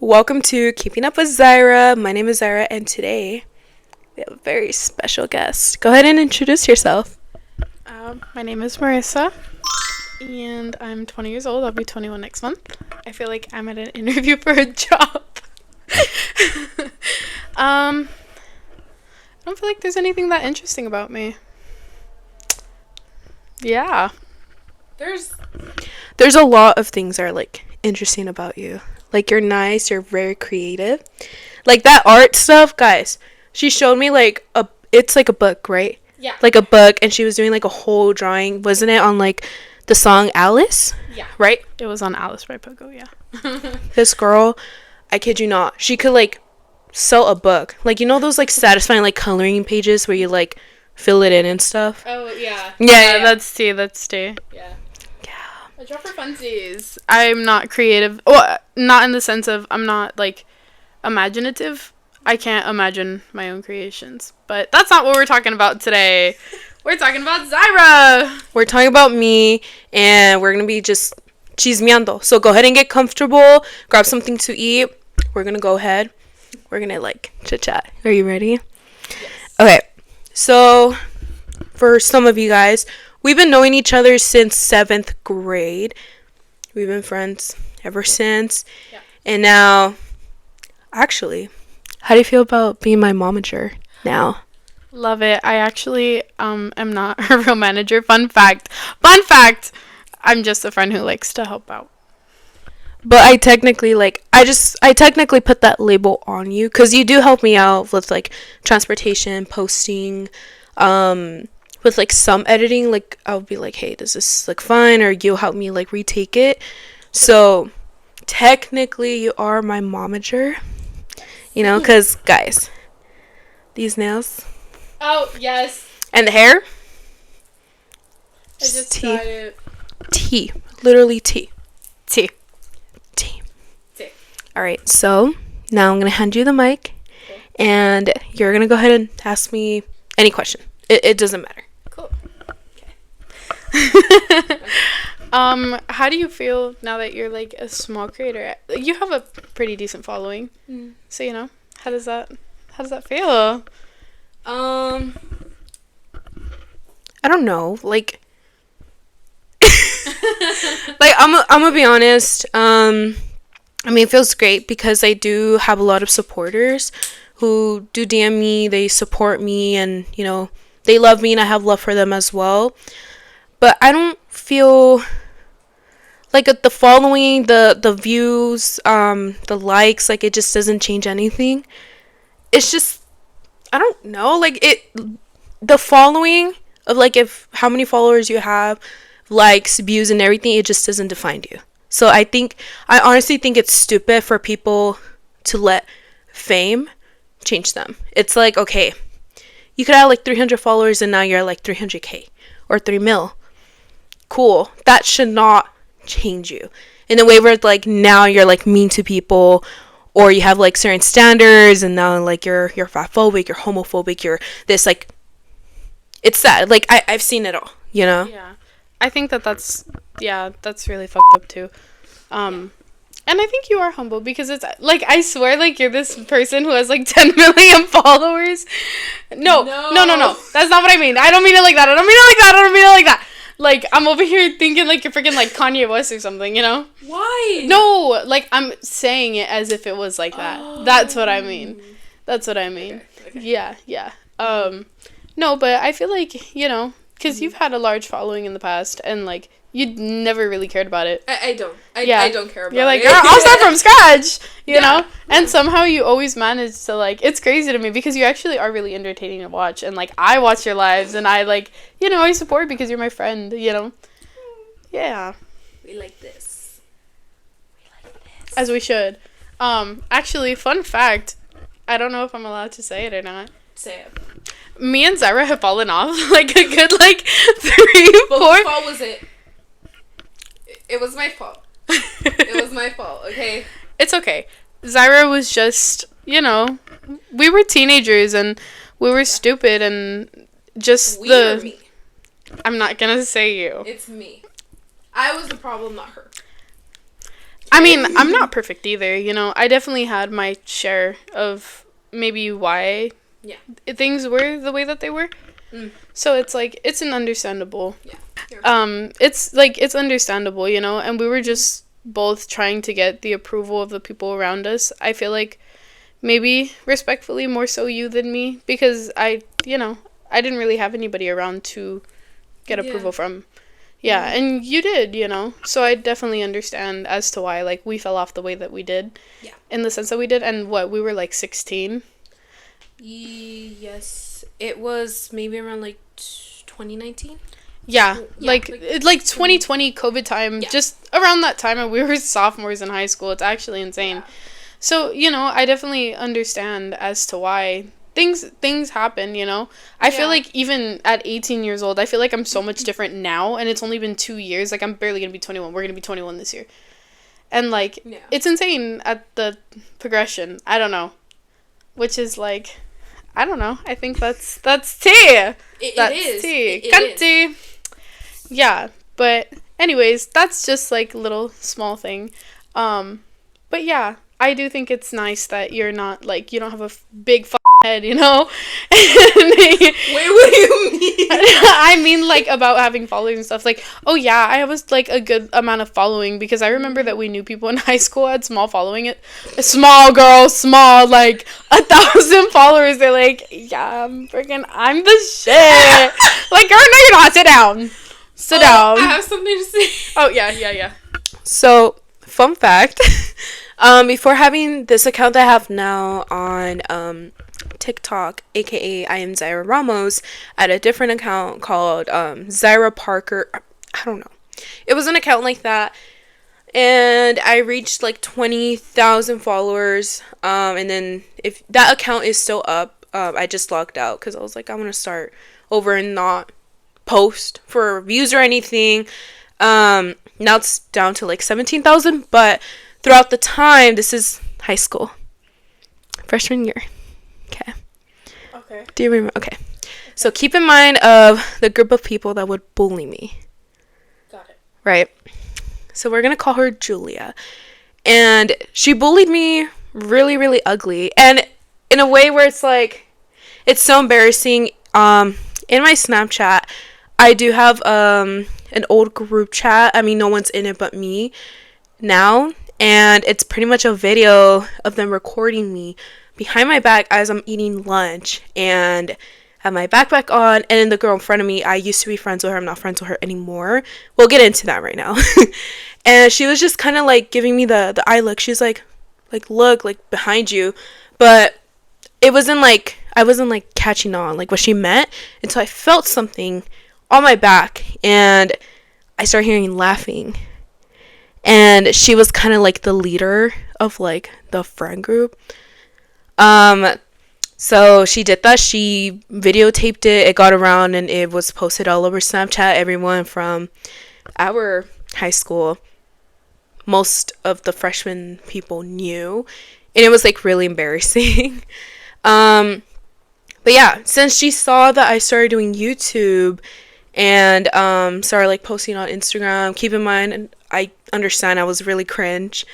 Welcome to Keeping Up with Zyra. My name is Zyra, and today we have a very special guest. Go ahead and introduce yourself. My name is Marissa, and I'm 20 years old. I'll be 21 next month. I feel like I'm at an interview for a job. I don't feel like there's anything that interesting about me. Yeah. There's a lot of things that are, interesting about you. You're nice, you're very creative. That art stuff, guys. She showed me, it's like a book, right? Yeah. Like a book, and she was doing, a whole drawing. Wasn't it on, the song Alice? Yeah. Right? It was on Alice by Pogo, yeah. This girl, I kid you not, she could, sell a book. Those, satisfying, coloring pages where you, fill it in and stuff. Oh, yeah. Yeah. That's tea. Yeah. I draw for funsies. I'm not creative. Well, not in the sense of I'm not, imaginative. I can't imagine my own creations. But that's not what we're talking about today. We're talking about Zyra. We're talking about me, and we're going to be just chismeando. So go ahead and get comfortable. Grab something to eat. We're going to go ahead. We're going to, chit-chat. Are you ready? Yes. Okay. So for some of you guys, we've been knowing each other since 7th grade. We've been friends ever since. Yeah. And now, actually, how do you feel about being my momager now? Love it. I actually am not a real manager. Fun fact. I'm just a friend who likes to help out. But I technically I technically put that label on you because you do help me out with transportation, posting, with some editing. I'll be hey, does this look fine? Or you'll help me retake it. So technically you are my momager, because guys, these nails. Oh, yes. And the hair. I just tried it. Tea. Literally tea. Tea. All right, so now I'm going to hand you the mic, and you're going to go ahead and ask me any question. It doesn't matter. Cool. Okay. How do you feel now that you're a small creator? You have a pretty decent following. So, how does that feel? I don't know. I'm gonna be honest. It feels great because I do have a lot of supporters who do DM me, they support me, and, they love me, and I have love for them as well. But I don't feel the following, the views, the likes, it just doesn't change anything. It's just, I don't know, the following of, if how many followers you have, likes, views, and everything, it just doesn't define you. So I honestly think it's stupid for people to let fame change them. It's okay, you could have 300 followers and now you're 300K or 3 mil. Cool. That should not change you in a way where now you're mean to people, or you have certain standards, and now you're fatphobic, you're homophobic, you're this it's sad. I've seen it all, Yeah. I think that's really fucked up too. And I think you are humble because it's I swear you're this person who has 10 million followers. No. That's not what I mean. I don't mean it like that. I'm over here thinking you're freaking Kanye West or something, Why? No, I'm saying it as if it was like that. Oh. That's what I mean. Okay. Yeah. No, but I feel because you've had a large following in the past, and you never really cared about it. I don't. I don't care about it. You're girl, I'll start from scratch, you know? And somehow you always manage to, it's crazy to me because you actually are really entertaining to watch. And, I watch your lives, and I, I support because you're my friend, Yeah. We like this. As we should. Actually, fun fact. I don't know if I'm allowed to say it or not. Say it. Me and Zyra have fallen off, a good, 3, 4. Whose fault was it? It was my fault. It was my fault, okay? It's okay. Zyra was just, we were teenagers, and we were stupid, and just or me? I'm not gonna say you. It's me. I was the problem, not her. I mean, I'm not perfect either, you know. I definitely had my share of maybe why things were the way that they were. So it's like, it's an understandable. It's like, it's understandable, you know, and we were just both trying to get the approval of the people around us. I feel like maybe respectfully more so you than me, because I didn't really have anybody around to get approval from. Yeah, and you did, you know. So I definitely understand as to why, like, we fell off the way that we did. Yeah. In the sense that we did. And we were, like, 16? Yes. It was maybe around, like, 2019? Yeah. Like 2020 COVID time. Yeah. Just around that time, and we were sophomores in high school. It's actually insane. Yeah. So, you know, I definitely understand as to why things happen, you know. I feel like even at 18 years old, I feel like I'm so much different now, and it's only been 2 years. Like, I'm barely gonna be 21. We're gonna be 21 this year, and like, it's insane at the progression. I don't know, which is like, I don't know. I think that's tea. That's tea. Cunty. Yeah, but anyways, that's just like a little small thing. But yeah, I do think it's nice that you're not like, you don't have a big head, you know. Wait, what do you mean? I mean, like, about having followers and stuff. Like, oh yeah, I was like a good amount of following, because I remember that we knew people in high school had small following. Small, like 1,000 followers. They're like, yeah, I'm the shit. Like, girl, no, you're not. Sit down. I have something to say. Oh yeah. So, fun fact. Before having this account that I have now on TikTok, aka I am Zyra Ramos, I had a different account called Zyra Parker. I don't know. It was an account like that, and I reached like 20,000 followers. And then if that account is still up, I just logged out because I was like, I want to start over and not post for views or anything. Now it's down to like 17,000, but throughout the time, this is high school, freshman year. Okay. Do you remember? Okay. So keep in mind of the group of people that would bully me. Got it. Right. So we're gonna call her Julia, and she bullied me really, really ugly, and in a way where it's like, it's so embarrassing. In my Snapchat, I do have an old group chat. I mean, no one's in it but me now. And it's pretty much a video of them recording me behind my back as I'm eating lunch and have my backpack on. And then the girl in front of me, I used to be friends with her. I'm not friends with her anymore. We'll get into that right now. And she was just kind of like giving me the eye look. She was like, look, like behind you. But it wasn't like, I wasn't like catching on like what she meant until I felt something on my back. And I started hearing laughing. And she was kind of like the leader of like the friend group. So she did that. She videotaped it. It got around and it was posted all over Snapchat. Everyone from our high school, most of the freshman people knew. And it was like really embarrassing. But yeah, since she saw that I started doing YouTube and started like posting on Instagram, keep in mind, and I understand I was really cringe.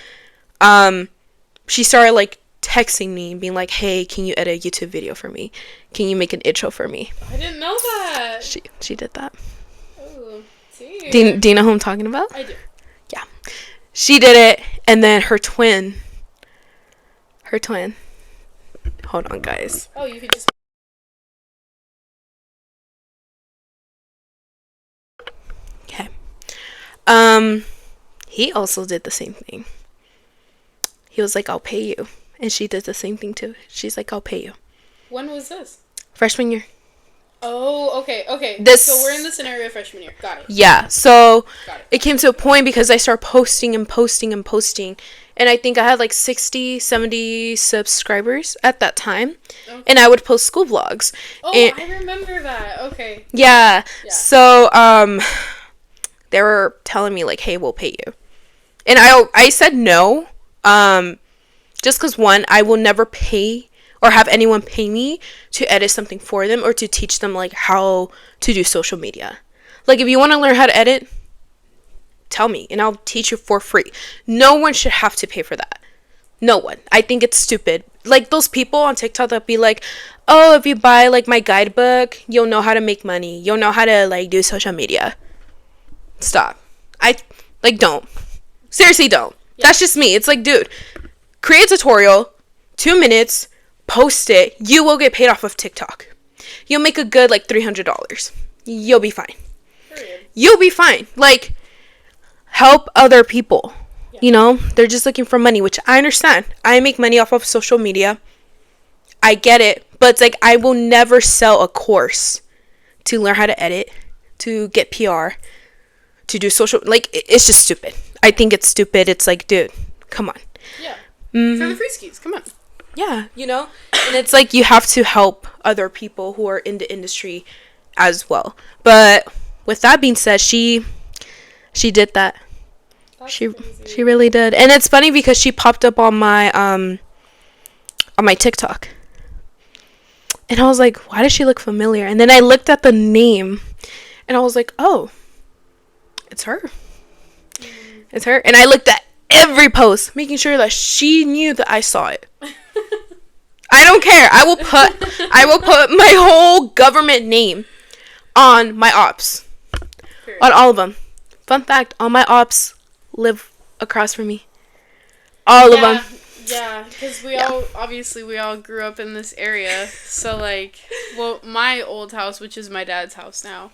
She started like texting me being like, hey, can you edit a YouTube video for me? Can you make an intro for me? I didn't know that. She did that. Oh, do you know who I'm talking about? I do. Yeah. She did it, and then her twin. Hold on, guys. Oh, you could just... Okay. He also did the same thing. He was like, I'll pay you. And she did the same thing too. She's like, I'll pay you. When was this? Freshman year. Oh, okay. So we're in the scenario of freshman year. Got it. Yeah. So it came to a point because I started posting. And I think I had like 60, 70 subscribers at that time. Okay. And I would post school vlogs. Oh, I remember that. Okay. Yeah. So, they were telling me like, hey, we'll pay you. And I said no. Just because, one, I will never pay or have anyone pay me to edit something for them or to teach them like how to do social media. Like, if you want to learn how to edit, tell me and I'll teach you for free. No one should have to pay for that. No one. I think it's stupid. Like those people on TikTok that be like, oh, if you buy like my guidebook, you'll know how to make money. You'll know how to like do social media. Stop. I like don't. Seriously, don't. Yeah. That's just me. It's like, dude, create a tutorial, 2 minutes, post it. You will get paid off of TikTok. You'll make a good like $300. You'll be fine. Period. You'll be fine. Like, help other people. Yeah. You know, they're just looking for money, which I understand. I make money off of social media. I get it. But it's like, I will never sell a course to learn how to edit, to get PR, to do social. Like, it's just stupid. I think it's stupid. It's like, dude, come on. Yeah. Mm-hmm. For the free skis, come on. Yeah, you know? And it's like, you have to help other people who are in the industry as well. But with that being said, she did that. She really did. And it's funny because she popped up on my TikTok. And I was like, why does she look familiar? And then I looked at the name and I was like, oh, it's her. It's her. And I looked at every post, making sure that she knew that I saw it. I don't care. I will put my whole government name on my ops. Period. On all of them. Fun fact, all my ops live across from me. All of them. Yeah, because we all grew up in this area. So, like, well, my old house, which is my dad's house now,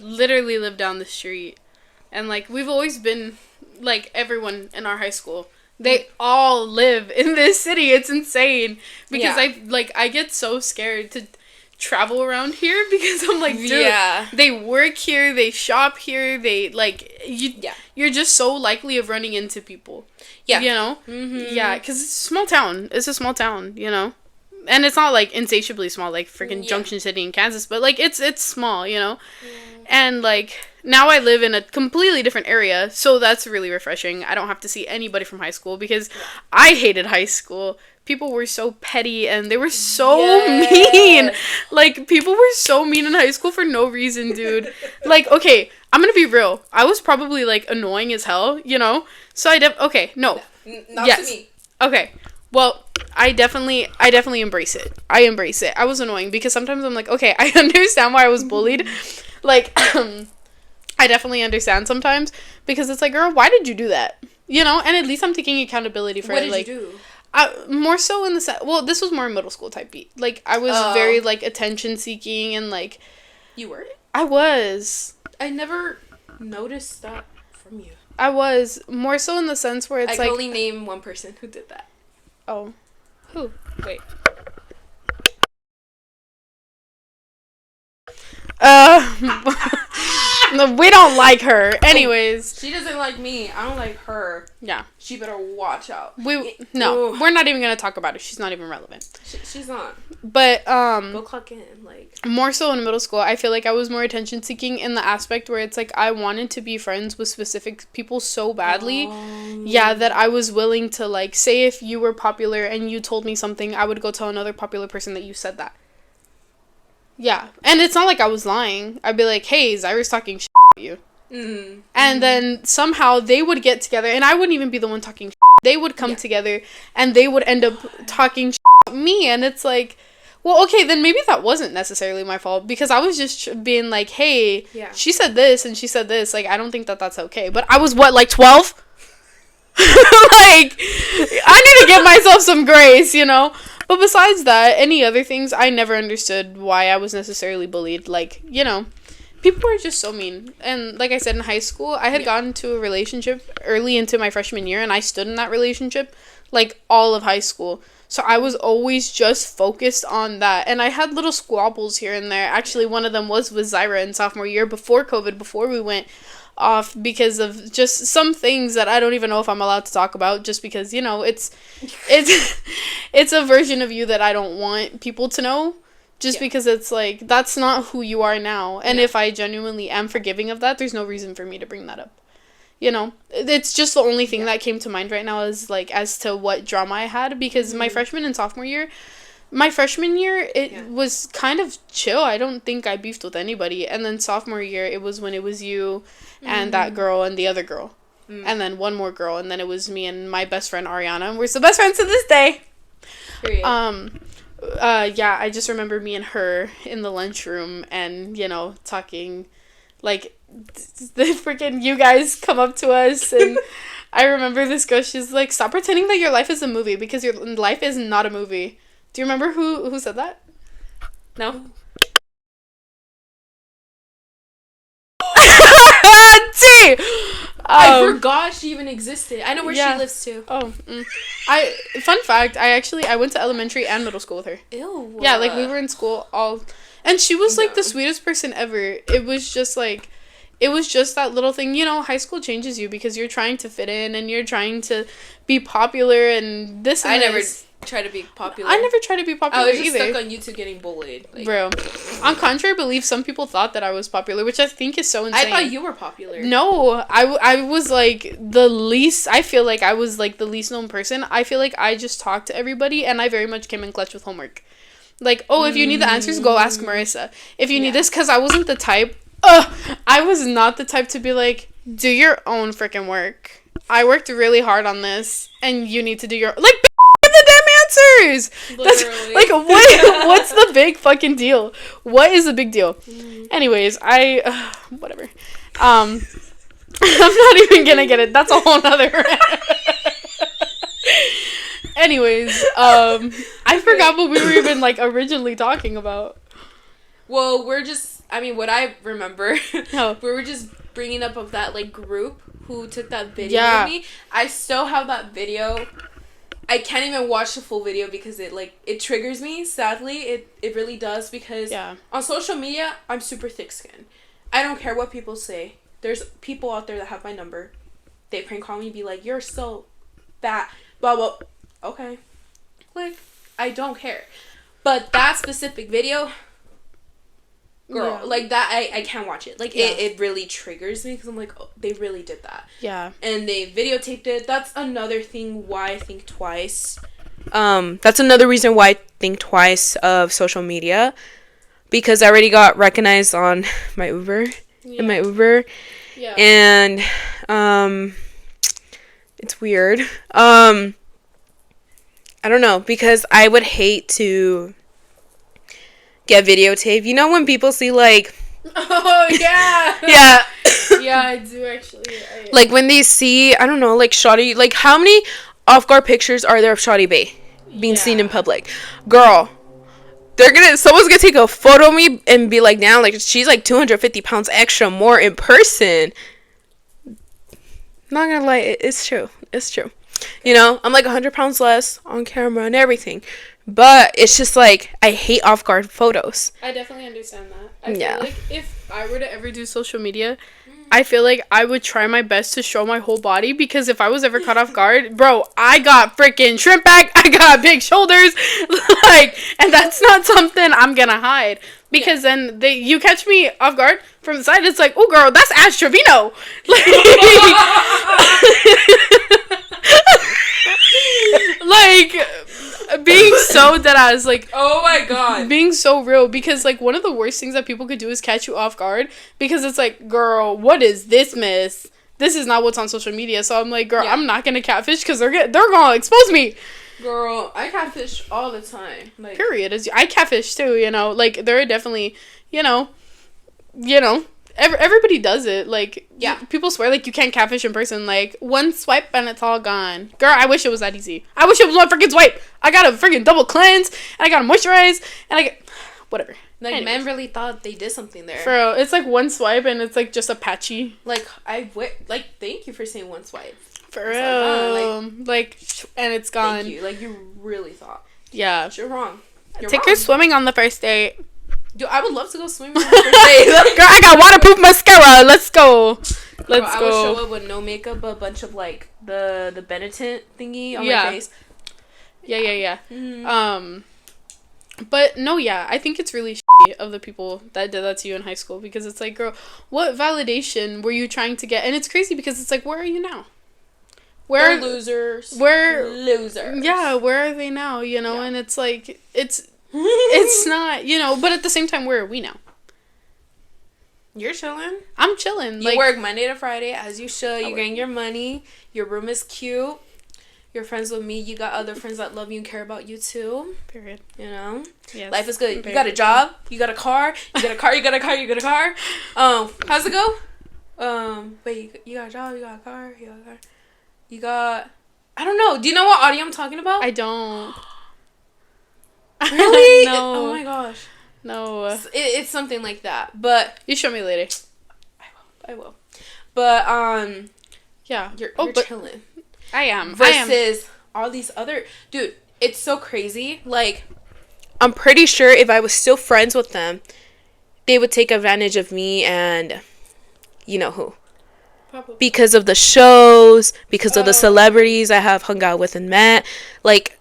literally lived down the street. And, like, we've always been, like, everyone in our high school, they all live in this city. It's insane. Because, I get so scared to travel around here because I'm like, dude, they work here, they shop here, they, like, you're just so likely of running into people. Yeah. You know? Mm-hmm. Yeah, because it's a small town. It's a small town, you know? And it's not, like, insatiably small, like, freaking Junction City in Kansas, but, like, it's small, you know? Yeah. And, like, now I live in a completely different area, so that's really refreshing. I don't have to see anybody from high school because I hated high school. People were so petty and they were so mean. Like, people were so mean in high school for no reason, dude. Like, okay, I'm gonna be real. I was probably, like, annoying as hell, you know? So not to me. Okay. Well, I definitely embrace it. I embrace it. I was annoying because sometimes I'm like, okay, I understand why I was bullied. Like, I definitely understand sometimes because it's like, girl, why did you do that? You know? And at least I'm taking accountability for it. What did you do? More so in the well, this was more middle school type beat. Like, I was very, like, attention seeking and, like... You were? I was. I never noticed that from you. I was. More so in the sense where it's I can only name one person who did that. Oh. Who? Wait. No, we don't like her. Anyways. She doesn't like me. I don't like her. Yeah. She better watch out. We're not even going to talk about her. She's not even relevant. She's not. But, go clock in, like. More so in middle school, I feel like I was more attention seeking in the aspect where it's like I wanted to be friends with specific people so badly. Yeah, that I was willing to, like, say if you were popular and you told me something, I would go tell another popular person that you said that. Yeah. And it's not like I was lying. I'd be like, hey, Zyra's talking shit about you. Mm-hmm. And then somehow they would get together, and I wouldn't even be the one talking shit. They would come together, and they would end up talking shit about me, and it's like, well, okay, then maybe that wasn't necessarily my fault, because I was just being like, hey, she said this, and she said this, like, I don't think that that's okay. But I was, what, like, 12? Like, I need to give myself some grace, you know? But besides that, any other things, I never understood why I was necessarily bullied. Like, you know, people were just so mean. And like I said, in high school, I had gotten into a relationship early into my freshman year, and I stood in that relationship, like, all of high school. So I was always just focused on that. And I had little squabbles here and there. Actually, one of them was with Zyra in sophomore year before COVID, before we went off, because of just some things that I don't even know if I'm allowed to talk about, just because, you know, it's a version of you that I don't want people to know, just because it's like, that's not who you are now. And if I genuinely am forgiving of that, there's no reason for me to bring that up. You know, it's just the only thing that came to mind right now is, like, as to what drama I had, because my freshman and sophomore year, My freshman year, it was kind of chill. I don't think I beefed with anybody. And then sophomore year, it was when it was you and that girl and the other girl. And then one more girl. And then it was me and my best friend, Ariana. And we're still best friends to this day. Period. Yeah, I just remember me and her in the lunchroom and, you know, talking, like, the freaking you guys come up to us, and I remember this girl, she's like, stop pretending that your life is a movie, because your life is not a movie. Do you remember who said that? No? T! I forgot she even existed. I know where she lives too. Fun fact, I went to elementary and middle school with her. Ew. Yeah, like, we were in school and she was, like, the sweetest person ever. It was just that little thing, you know, high school changes you because you're trying to fit in and you're trying to be popular and this and never tried to be popular. I never tried to be popular either. I was just stuck on YouTube getting bullied. Like, bro, on contrary belief, some people thought that I was popular, which I think is so insane. I thought you were popular. No, I was, like, I feel like I was, like, the least known person. I feel like I just talked to everybody, and I very much came in clutch with homework. Like, if you need the answers, go ask Marissa. If you need this, because I wasn't the type, I was not the type to be like, do your own freaking work. I worked really hard on this, and you need to do your, like, the damn answers. Literally. That's, like, what's the big fucking deal? What is the big deal? Anyways, whatever. I'm not even gonna get it. That's a whole nother. Anyways, I forgot what we were even, like, originally talking about. Well, what I remember, we were just bringing up of that, like, group who took that video of me. I still have that video. I can't even watch the full video because it triggers me, sadly. It really does, because on social media, I'm super thick-skinned. I don't care what people say. There's people out there that have my number. They prank call me, be like, you're so fat, blah, blah. Okay. Like, I don't care. But that specific video, girl, like, that, I can't watch it. Like, it really triggers me, because I'm like, oh, they really did that. Yeah. And they videotaped it. That's another thing why I think twice. That's another reason why I think twice of social media, because I already got recognized on my Uber. In my Uber. Yeah. And, it's weird. I don't know, because I would hate to get videotaped. You know when people see, like... Oh, yeah. Yeah. Yeah, I do, actually. Like, when they see, I don't know, like, Shawty... Like, how many off-guard pictures are there of Shawty Bae being seen in public? Girl, someone's gonna take a photo of me and be like, now, like, she's, like, 250 pounds extra more in person. Not gonna lie, it's true. It's true. You know, I'm like 100 pounds less on camera and everything. But it's just like, I hate off-guard photos. I definitely understand that. I feel like if I were to ever do social media, I feel like I would try my best to show my whole body, because if I was ever caught off guard, bro, I got freaking shrimp back, I got big shoulders, like, and that's not something I'm gonna hide. Because then you catch me off guard from the side, it's like, oh, girl, that's Ash Trevino. Like, being so deadass, like, oh my god, being so real, because, like, one of the worst things that people could do is catch you off guard, because it's like, girl, what is this, miss? This is not what's on social media. So I'm like, girl, I'm not gonna catfish, because they're gonna expose me. Girl, I catfish all the time. Like, period. I catfish too, you know. Like, there are definitely, you know, everybody does it. Like, people swear, like, you can't catfish in person. Like, one swipe and it's all gone. Girl, I wish it was that easy. I wish it was one freaking swipe. I gotta freaking double cleanse, and I gotta moisturize, and I get whatever. Like, anyways, men really thought they did something there. For real, it's like one swipe and it's like just a patchy. Like, thank you for saying one swipe. For real. Like, and it's gone. Thank you. Like, you really thought. Yeah. But you're wrong. Take her swimming on the first date. Dude, I would love to go swimming on the first date. Girl, I got waterproof mascara. Let's go. Let's go. I would show up with no makeup, but a bunch of, like, the Benetton thingy on my face. Yeah. Mm-hmm. But no, I think it's really shitty of the people that did that to you in high school, because it's like, girl, what validation were you trying to get? And it's crazy, because it's like, where are you now? We're losers. We're losers. Yeah, where are they now? You know, and it's like, it's It's not, you know, but at the same time, where are we now? You're chilling. I'm chilling. You work Monday to Friday as you should. You're getting your money. Your room is cute. You're friends with me. You got other friends that love you and care about you too. Period. You know? Yes. Life is good. You got a job. You got a car. You got a car. You got a car. You got a car. How's it go? Wait, you got a job. You got a car. You got a car. You got... I don't know. Do you know what audio I'm talking about? I don't. Really? No. Oh my gosh. No. It's something like that. But... You show me later. I will. But, yeah. You're chilling. I am. Versus all these other... Dude, it's so crazy. Like, I'm pretty sure if I was still friends with them, they would take advantage of me and... You know who. Probably. Because of the shows, because of the celebrities I have hung out with and met. Like,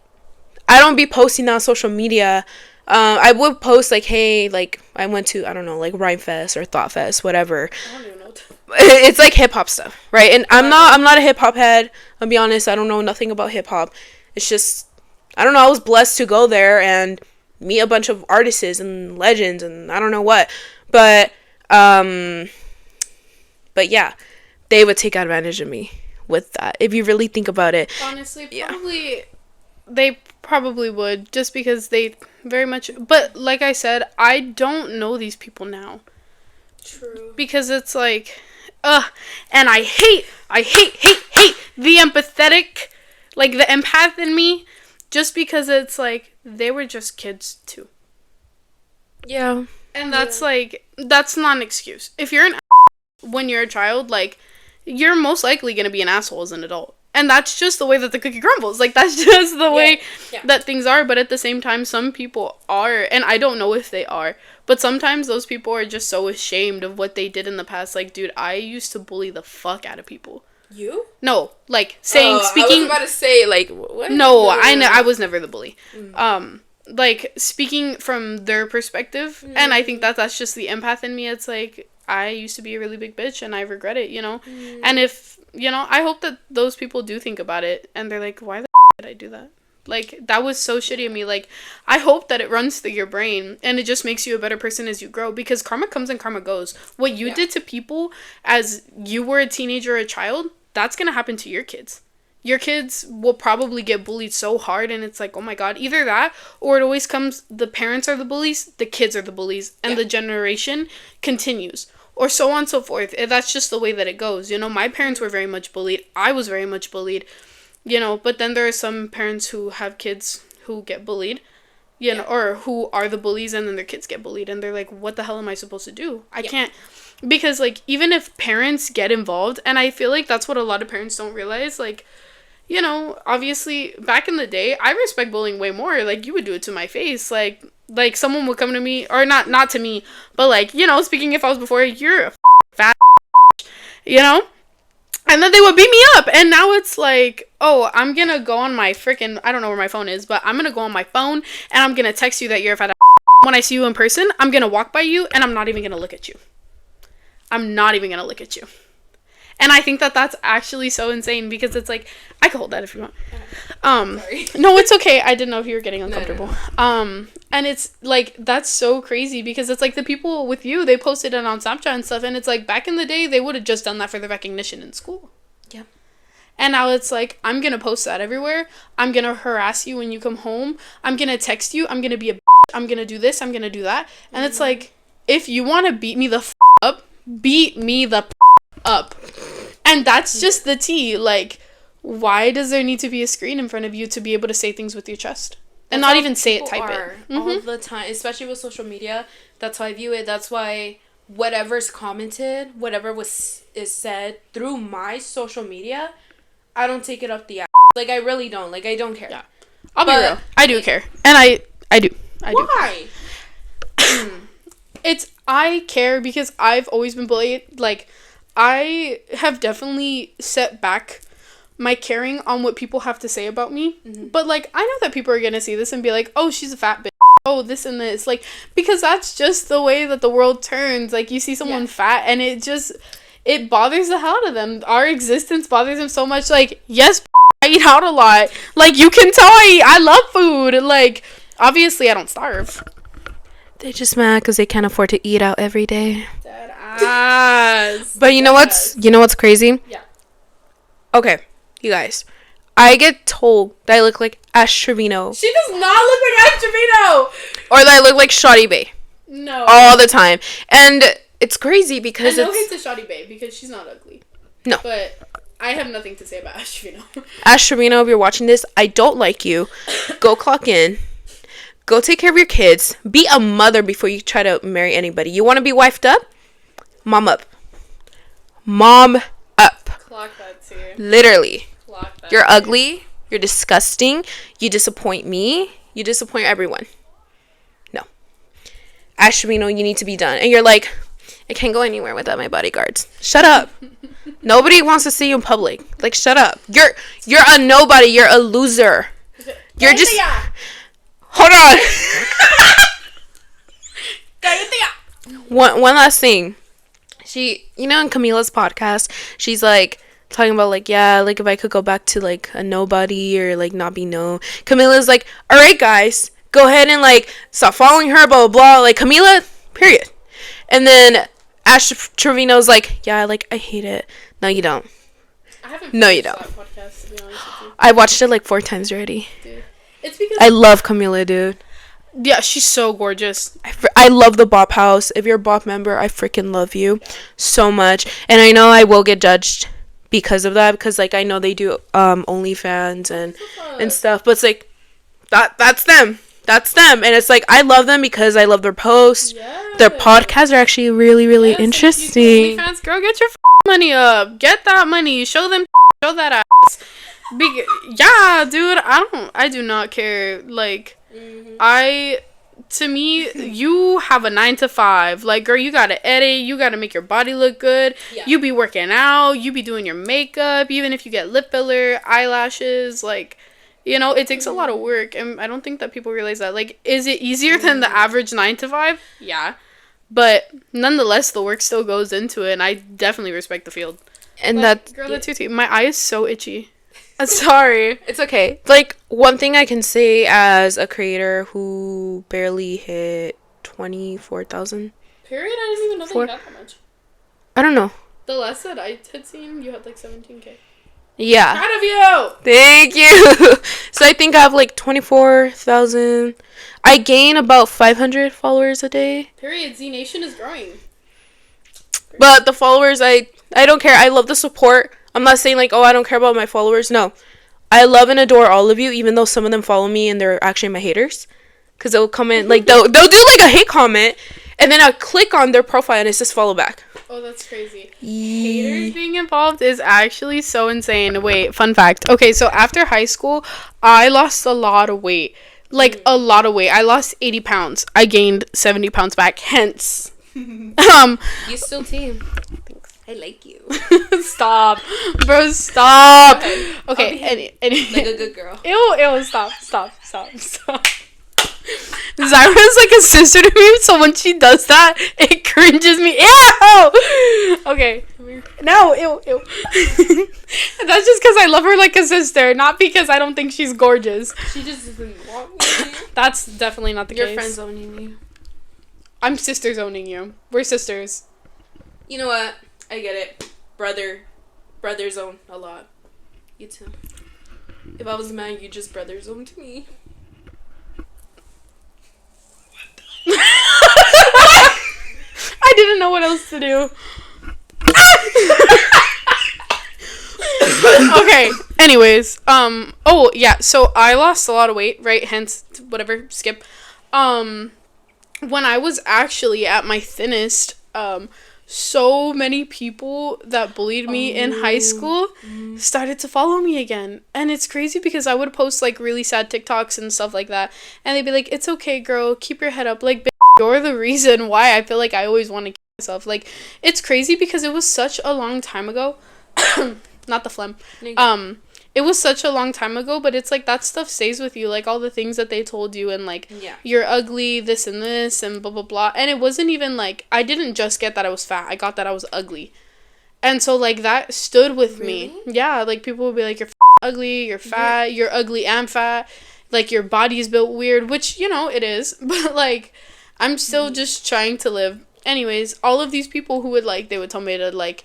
I don't be posting on social media. I would post, like, hey, like, I went to, I don't know, like, Rhyme Fest or Thought Fest, whatever. I don't even know. It's, like, hip-hop stuff, right? And I'm not a hip-hop head. I'll be honest, I don't know nothing about hip-hop. It's just, I don't know, I was blessed to go there and meet a bunch of artists and legends and I don't know what. But yeah, they would take advantage of me with that, if you really think about it. Honestly, they probably would, just because they very much... But, like I said, I don't know these people now. True. Because it's like... and I hate the empathetic... Like, the empath in me, just because it's like, they were just kids, too. Yeah. And that's, like, that's not an excuse. If you're an when you're a child, like, you're most likely going to be an asshole as an adult. And that's just the way that the cookie crumbles. Like, that's just the way that things are. But at the same time, some people are, and I don't know if they are, but sometimes those people are just so ashamed of what they did in the past. Like, dude, I used to bully the fuck out of people. You? No, like, speaking... I was about to say, like, what? No, I was never the bully. Like, speaking from their perspective, and I think that's just the empath in me. It's like, I used to be a really big bitch, and I regret it, you know? And if, you know, I hope that those people do think about it, and they're like, why the did I do that? Like, that was so shitty of me. Like, I hope that it runs through your brain, and it just makes you a better person as you grow, because karma comes and karma goes. What you did to people as you were a teenager or a child, that's gonna happen to your kids. Your kids will probably get bullied so hard, and it's like, oh my god, either that, or it always comes, the parents are the bullies, the kids are the bullies, and the generation continues. Or so on and so forth. That's just the way that it goes. You know, my parents were very much bullied. I was very much bullied. You know, but then there are some parents who have kids who get bullied. You know, or who are the bullies and then their kids get bullied. And they're like, what the hell am I supposed to do? I can't. Because, like, even if parents get involved, and I feel like that's what a lot of parents don't realize, like, you know, obviously, back in the day, I respect bullying way more. Like, you would do it to my face. Like someone would come to me, or not to me, but, like, you know, speaking if I was before, you're a fat, you know? And then they would beat me up. And now it's like, oh, I'm gonna go on my freaking, I don't know where my phone is, but I'm gonna go on my phone, and I'm gonna text you that you're a fat. When I see you in person, I'm gonna walk by you, and I'm not even gonna look at you. I'm not even gonna look at you. And I think that that's actually so insane, because it's like, I can hold that if you want. Sorry. No, it's okay. I didn't know if you were getting uncomfortable. No. And it's like, that's so crazy, because it's like the people with you, they posted it on Snapchat and stuff, and it's like, back in the day, they would have just done that for the recognition in school. Yeah. And now it's like, I'm gonna post that everywhere. I'm gonna harass you when you come home. I'm gonna text you. I'm gonna be a bitch. I'm gonna do this. I'm gonna do that. And it's like, if you want to beat me the up, beat me the up. And that's just the tea. Like, why does there need to be a screen in front of you to be able to say things with your chest? And not even say it, type it. All the time, especially with social media. That's how I view it. That's why whatever's commented, whatever is said through my social media, I don't take it up the ass. Like, I really don't. Like, I don't care. Yeah. I'll be real. I do care. And I do. Why? I care because I've always been bullied. Like, I have definitely set back my caring on what people have to say about me. Mm-hmm. But, like, I know that people are gonna see this and be like, oh, she's a fat bitch. Oh, this and this. Like, because that's just the way that the world turns. Like, you see someone fat and it bothers the hell out of them. Our existence bothers them so much. Like, yes, I eat out a lot. Like, you can tell I love food. Like, Obviously, I don't starve. They just mad because they can't afford to eat out every day. Dead ass. But you know what's crazy? Yeah. Okay, you guys. I get told that I look like Ash Trevino. She does not look like Ash Trevino. Or that I look like Shawty Bay. No. All the time. And it's crazy because I know it's a Shawty Bay because she's not ugly. No. But I have nothing to say about Ash Trevino. Ash Trevino, if you're watching this, I don't like you. Go clock in. Go take care of your kids. Be a mother before you try to marry anybody. You want to be wifed up? Mom up. Mom up. Clock that too. Literally. Clock that. You're ugly. You're disgusting. You disappoint me. You disappoint everyone. No. Ash Trevino, you need to be done. And you're like, I can't go anywhere without my bodyguards. Shut up. Nobody wants to see you in public. Like, shut up. You're a nobody. You're a loser. You're just... Hold on. One last thing. She, in Camila's podcast, she's like talking about like, yeah, like if I could go back to like a nobody or like not be known. Camila's like, all right, guys, go ahead and like stop following her, blah blah blah. Like Camila, period. And then Ash Trevino's like, yeah, like I hate it. No, you don't. No, you don't. Podcast, to be honest with you. I watched it like 4 times already. Dude. It's because I love Camila, dude. Yeah, she's so gorgeous. I love the Bop House. If you're a Bop member, I freaking love you so much. And I know I will get judged because of that, because like I know they do OnlyFans and stuff, but it's like that's them. That's them. And it's like I love them because I love their posts. Yes. Their podcasts are actually really, really interesting. OnlyFans, girl, get your money up. Get that money. Show them. Show that ass. Yeah, dude, I do not care. Like, to me, you have a 9 to 5. Like, girl, you gotta edit, you gotta make your body look good. Yeah. You be working out, you be doing your makeup, even if you get lip filler, eyelashes, like, it takes a lot of work, and I don't think that people realize that. Like, is it easier than the average 9 to 5? Yeah. But, nonetheless, the work still goes into it, and I definitely respect the field. And girl, that's your team. My eye is so itchy. Sorry. It's okay. Like, one thing I can say as a creator who barely hit 24,000. Period? I didn't even know that you got that much. I don't know. The last that I had seen, you had like 17K. Yeah. Proud of you! Thank you! So I think I have like 24,000. I gain about 500 followers a day. Period. Z Nation is growing. But the followers, I don't care. I love the support. I'm not saying like, oh, I don't care about my followers. No. I love and adore all of you, even though some of them follow me and they're actually my haters. Because they'll comment, like, they'll do like a hate comment, and then I'll click on their profile and it says follow back. Oh, that's crazy. Haters being involved is actually so insane. Wait, fun fact. Okay, so after high school, I lost a lot of weight. Like, a lot of weight. I lost 80 pounds. I gained 70 pounds back. Hence. You still team. I like you. Stop. Bro, stop. Okay, like a good girl. Ew, stop. Zyra's like a sister to me, so when she does that, it cringes me. Ew! Okay. No, ew. That's just because I love her like a sister, not because I don't think she's gorgeous. She just doesn't want me. That's definitely not the case. You're friend zoning me. I'm sister zoning you. We're sisters. You know what? I get it. Brother zone a lot. You too. If I was a man, you just brother zone to me. I didn't know what else to do. Okay. Anyways, oh yeah. So I lost a lot of weight, right? Hence, whatever. Skip. When I was actually at my thinnest, so many people that bullied me in high school started to follow me again. And it's crazy because I would post like really sad TikToks and stuff like that. And they'd be like, it's okay, girl. Keep your head up. Like, you're the reason why I feel like I always want to kill myself. Like, it's crazy because it was such a long time ago. Not the phlegm. It was such a long time ago, but it's like that stuff stays with you, like all the things that they told you, and like, you're ugly, this and this, and blah blah blah. And it wasn't even like, I didn't just get that I was fat, I got that I was ugly. And so like that stood with me. Yeah, like people would be like, you're ugly, you're fat, you're ugly and fat. like, your body is built weird, which, you know, it is. But, like, I'm still just trying to live. Anyways, all of these people who would, like, they would tell me to, like,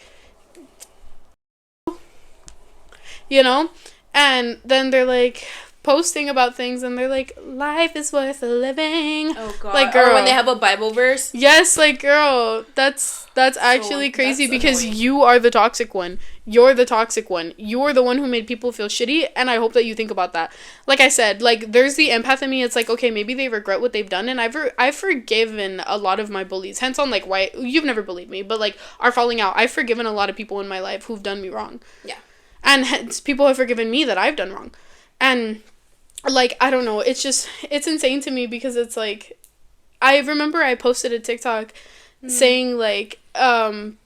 you know? And then they're, like, posting about things, and they're like, life is worth living. Oh, God. Like, girl. Or when they have a Bible verse. Yes, like, girl, that's actually crazy, because annoying. You are the toxic one. You're the toxic one. You're the one who made people feel shitty, and I hope that you think about that. Like I said, like, there's the empath in me. It's like, okay, maybe they regret what they've done, and I've forgiven a lot of my bullies. Hence on, like, why you've never bullied me, but, like, our falling out. I've forgiven a lot of people in my life who've done me wrong. Yeah. And hence, people have forgiven me that I've done wrong. And, like, I don't know. It's just, it's insane to me, because it's, like, I remember I posted a TikTok saying, like,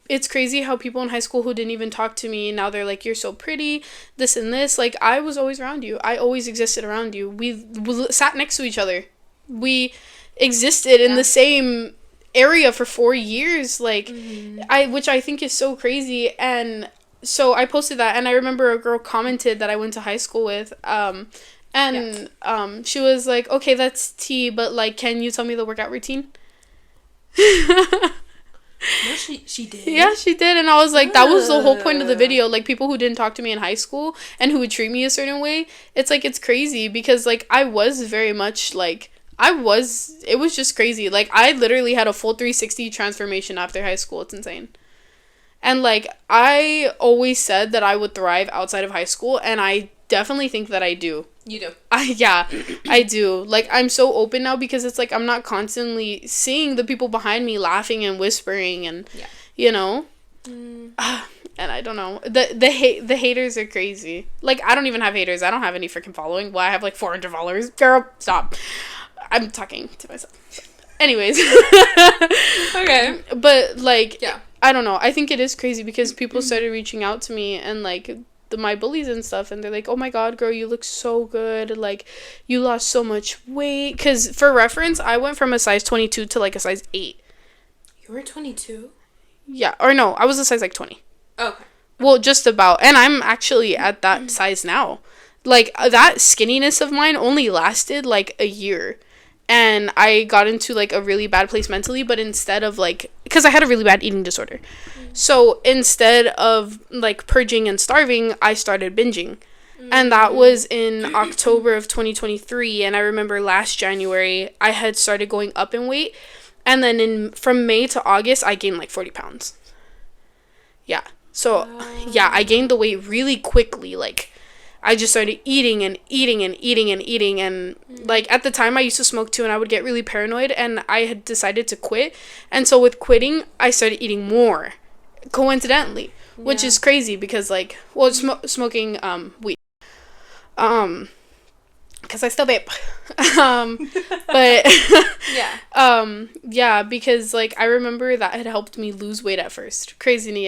it's crazy how people in high school who didn't even talk to me, now they're like, you're so pretty, this and this. Like, I was always around you. I always existed around you. We sat next to each other. We existed in the same area for 4 years. Like, which I think is so crazy. And so I posted that, and I remember a girl commented that I went to high school with, she was like, okay, that's tea, but, like, can you tell me the workout routine? No, she did. Yeah, she did. And I was like, that was the whole point of the video. Like, people who didn't talk to me in high school and who would treat me a certain way, it's like, it's crazy, because, like, I was very much, like, it was just crazy. Like, I literally had a full 360 transformation after high school. It's insane. And, like, I always said that I would thrive outside of high school, and I definitely think that I do. You do. I do. Like, I'm so open now, because it's like I'm not constantly seeing the people behind me laughing and whispering and, you know? And I don't know. The haters are crazy. Like, I don't even have haters. I don't have any freaking following. Well, I have, like, 400 followers. Girl, stop. I'm talking to myself. Anyways. Okay. But, like, I don't know. I think it is crazy, because people started reaching out to me, and, like, my bullies and stuff, and they're like, oh my god, girl, you look so good, like, you lost so much weight. Because, for reference, I went from a size 22 to, like, a size 8. You were 22? Yeah, or no, I was a size, like, 20. Okay. Well, just about. And I'm actually at that size now. Like, that skinniness of mine only lasted, like, a year. And I got into, like, a really bad place mentally, but instead of, like, because I had a really bad eating disorder. So instead of, like, purging and starving, I started binging. And that was in October of 2023. And I remember last January, I had started going up in weight. And then from May to August, I gained, like, 40 pounds. Yeah. So, I gained the weight really quickly, like, I just started eating and eating and eating and eating. And, like, at the time, I used to smoke, too, and I would get really paranoid. And I had decided to quit. And so with quitting, I started eating more, coincidentally, which is crazy, because, like, well, smoking weed. Because I still vape. But, because, like, I remember that had helped me lose weight at first. Crazily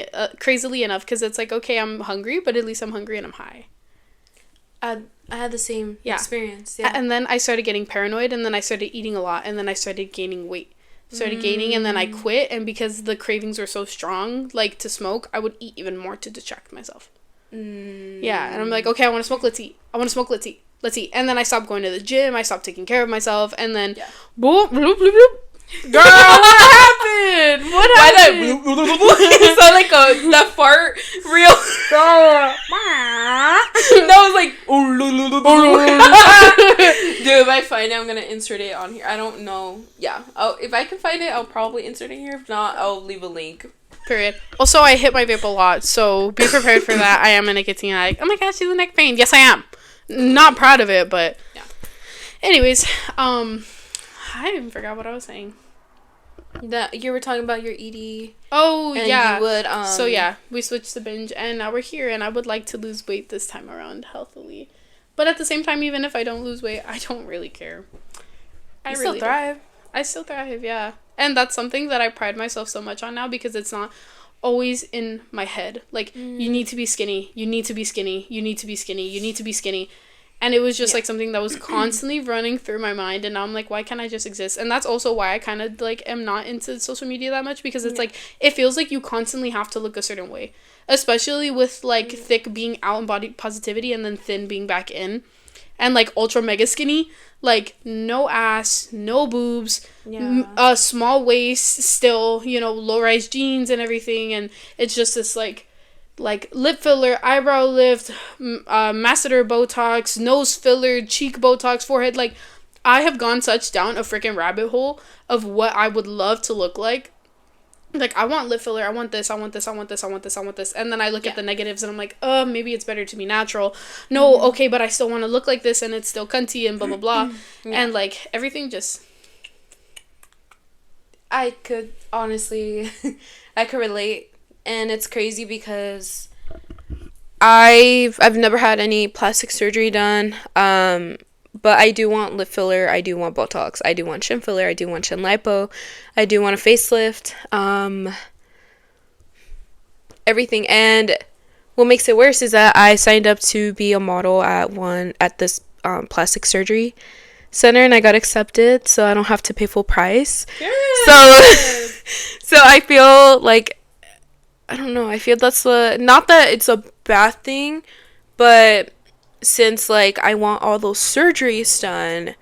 enough, because it's like, okay, I'm hungry, but at least I'm hungry and I'm high. I had the same experience. Yeah. And then I started getting paranoid, and then I started eating a lot, and then I started gaining weight. And then I quit, and because the cravings were so strong, like, to smoke, I would eat even more to distract myself. Yeah, and I'm like, okay, I want to smoke, let's eat. Let's eat. And then I stopped going to the gym, I stopped taking care of myself, and then, boop, bloop, bloop, bloop. Girl, what happened? Why that you sound like that fart real? That was like dude, if I find it, I'm gonna insert it on here. I don't know. Yeah. If I can find it, I'll probably insert it here. If not, I'll leave a link. Period. Also, I hit my vape a lot, so be prepared for that. I am a nicotine addict. Oh my gosh, she's a neck pain. Yes, I am. Not proud of it, but yeah. Anyways, I even forgot what I was saying. That you were talking about your ED. Oh, and yeah. You would, So, yeah, we switched the binge, and now we're here, and I would like to lose weight this time around healthily. But at the same time, even if I don't lose weight, I don't really care. I still thrive. I still thrive, yeah. And that's something that I pride myself so much on now, because it's not always in my head. Like, you need to be skinny. You need to be skinny. You need to be skinny. You need to be skinny. And it was just, like, something that was constantly running through my mind. And now I'm like, why can't I just exist? And that's also why I kind of, like, am not into social media that much. Because it's, like, it feels like you constantly have to look a certain way. Especially with, like, thick being out in body positivity and then thin being back in. and like ultra mega skinny, like no ass, no boobs, a small waist, still, you know, low rise jeans and everything, and it's just this like lip filler, eyebrow lift, masseter Botox, nose filler, cheek Botox, forehead. Like, I have gone such down a freaking rabbit hole of what I would love to look like. Like, I want lip filler, I want this, I want this, I want this, I want this, I want this. And then I look at the negatives and I'm like, maybe it's better to be natural. No, okay, but I still want to look like this and it's still cunty and blah, blah, blah. And, like, everything just... I could, honestly, I could relate. And it's crazy because I've never had any plastic surgery done. But I do want lip filler. I do want Botox. I do want chin filler. I do want chin lipo. I do want a facelift. Everything. And what makes it worse is that I signed up to be a model at this plastic surgery center, and I got accepted, so I don't have to pay full price. Good. So I feel like, I don't know, I feel that's not that it's a bad thing, but since like I want all those surgeries done,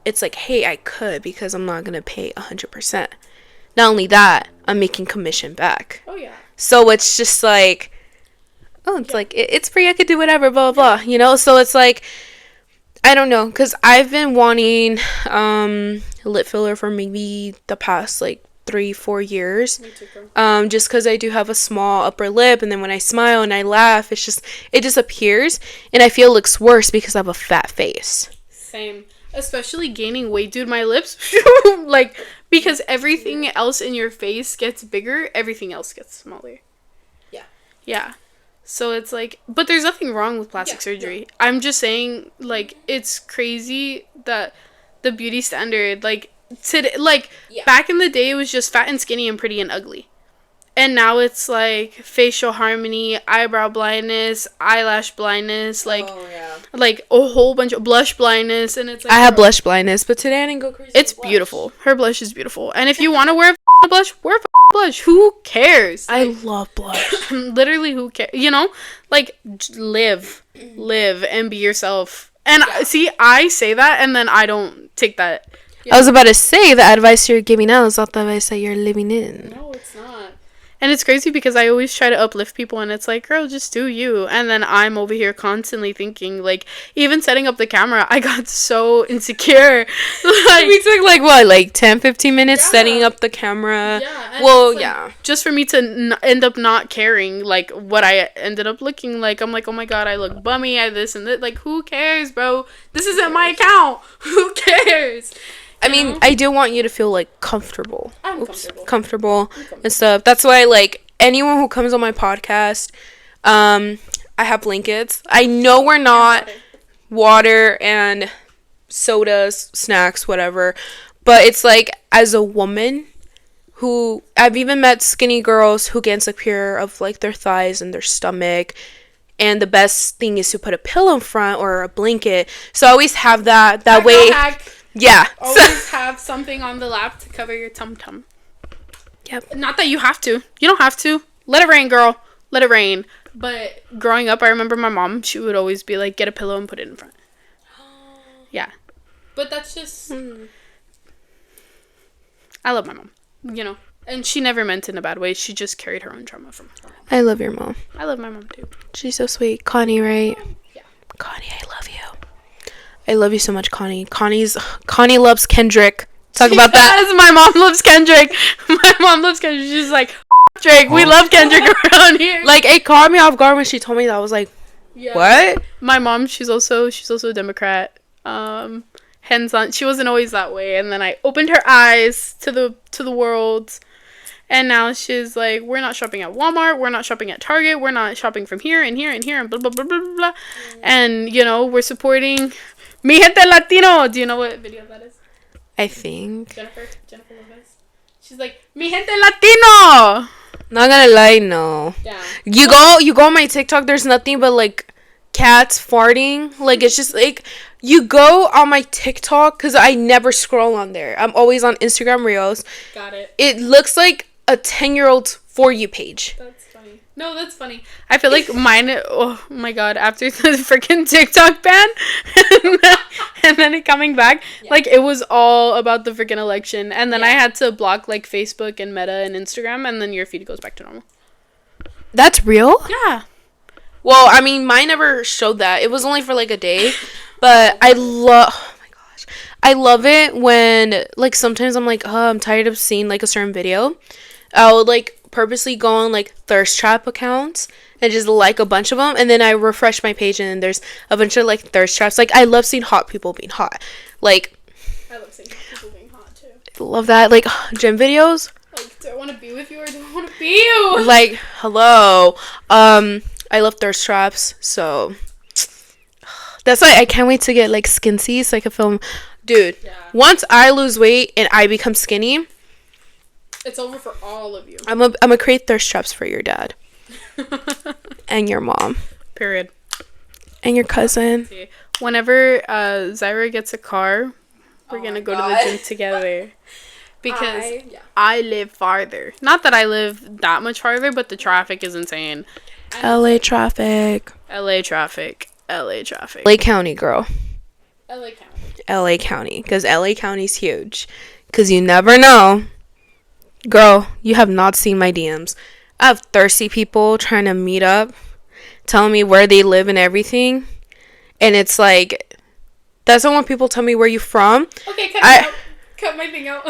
it's like, hey, I could, because I'm not gonna pay 100%. Not only that, I'm making commission back. Oh yeah. So it's just like, like it's free, I could do whatever, blah blah blah, you know. So it's like, I don't know, because I've been wanting lip filler for maybe the past like 3-4 years. Just because I do have a small upper lip, and then when I smile and I laugh, it just appears, and I feel it looks worse because I have a fat face. Same. Especially gaining weight, dude. My lips, like, because everything else in your face gets bigger, everything else gets smaller. Yeah. So it's like, but there's nothing wrong with plastic surgery. Yeah. I'm just saying, like, it's crazy that the beauty standard, like, today, like, back in the day, it was just fat and skinny and pretty and ugly. And now it's, like, facial harmony, eyebrow blindness, eyelash blindness, like, like, a whole bunch of blush blindness, and it's like... I have blush blindness, but today I didn't go crazy. It's beautiful. Her blush is beautiful. And if you want to wear a blush, wear a blush. Who cares? Like, I love blush. Literally, who cares? You know? Like, live, and be yourself. And see, I say that, and then I don't take that... I was about to say, the advice you're giving out is not the advice that you're living in. No, it's not. And it's crazy because I always try to uplift people, and it's like, girl, just do you. And then I'm over here constantly thinking, like, even setting up the camera, I got so insecure. Like, we took, like, what, like 10-15 minutes setting up the camera? Yeah. Well, like, just for me to end up not caring, like, what I ended up looking like. I'm like, oh my God, I look bummy, I this and that. Like, who cares, bro? This isn't my account. Who cares? I mean, I do want you to feel, like, comfortable. Comfortable and stuff. That's why, like, anyone who comes on my podcast, I have blankets. I know we're not water and sodas, snacks, whatever. But it's, like, as a woman who... I've even met skinny girls who get insecure of, like, their thighs and their stomach. And the best thing is to put a pillow in front or a blanket. So I always have that way... Yeah. Always have something on the lap to cover your tum-tum. Yep. Not that you have to. You don't have to. Let it rain, girl. Let it rain. But growing up, I remember my mom, she would always be like, get a pillow and put it in front. Yeah. But that's just... I love my mom. You know. And she never meant it in a bad way. She just carried her own trauma from her mom. I love your mom. I love my mom, too. She's so sweet. Connie, right? Yeah. Connie, I love you. I love you so much, Connie. Connie loves Kendrick. Talk about that. My mom loves Kendrick. My mom loves Kendrick. She's like, Drake, we love Kendrick around here. Like, it caught me off guard when she told me that. I was like, what? My mom, she's also a Democrat. Hands on. She wasn't always that way, and then I opened her eyes to the world. And now she's like, we're not shopping at Walmart. We're not shopping at Target. We're not shopping from here and here and here and blah, blah, blah, blah, blah, blah. And, you know, we're supporting Mi Gente Latino. Do you know what video that is? I think. Jennifer Lopez. She's like, Mi Gente Latino. Not gonna lie, no. Yeah. You go on my TikTok, there's nothing but, like, cats farting. Like, it's just, like, you go on my TikTok, because I never scroll on there. I'm always on Instagram Reels. Got it. It looks like a 10-year-old's For You page. That's funny. No, that's funny. I feel like mine, oh my god, after the freaking TikTok ban and then it coming back, like, it was all about the freaking election. And then I had to block, like, Facebook and Meta and Instagram, and then your feed goes back to normal. That's real? Yeah. Well, I mean, mine never showed that. It was only for, like, a day. But I love... Oh, my gosh. I love it when, like, sometimes I'm like, oh, I'm tired of seeing, like, a certain video. I'll, like, purposely go on, like, thirst trap accounts and just like a bunch of them, and then I refresh my page and then there's a bunch of, like, thirst traps. Like, I love seeing hot people being hot. Like, I love seeing hot people being hot too. I love that. Like, gym videos. Like, do I want to be with you or do I want to be you? Like, hello. I love thirst traps, so that's why I can't wait to get, like, skin seas so I can film. Dude, once I lose weight and I become skinny, it's over for all of you. I'm gonna create thirst traps for your dad. And your mom. Period. And your cousin. Whenever Zyra gets a car, we're gonna go to the gym together. Because I live farther. Not that I live that much farther, but the traffic is insane. LA traffic. LA traffic. LA traffic. LA County, girl. LA County. LA County. Because LA County's huge. Because you never know. Girl, you have not seen my DMs. I have thirsty people trying to meet up, telling me where they live and everything. And it's like, that's not when people tell me where you from. Okay, cut it out. Cut my thing out.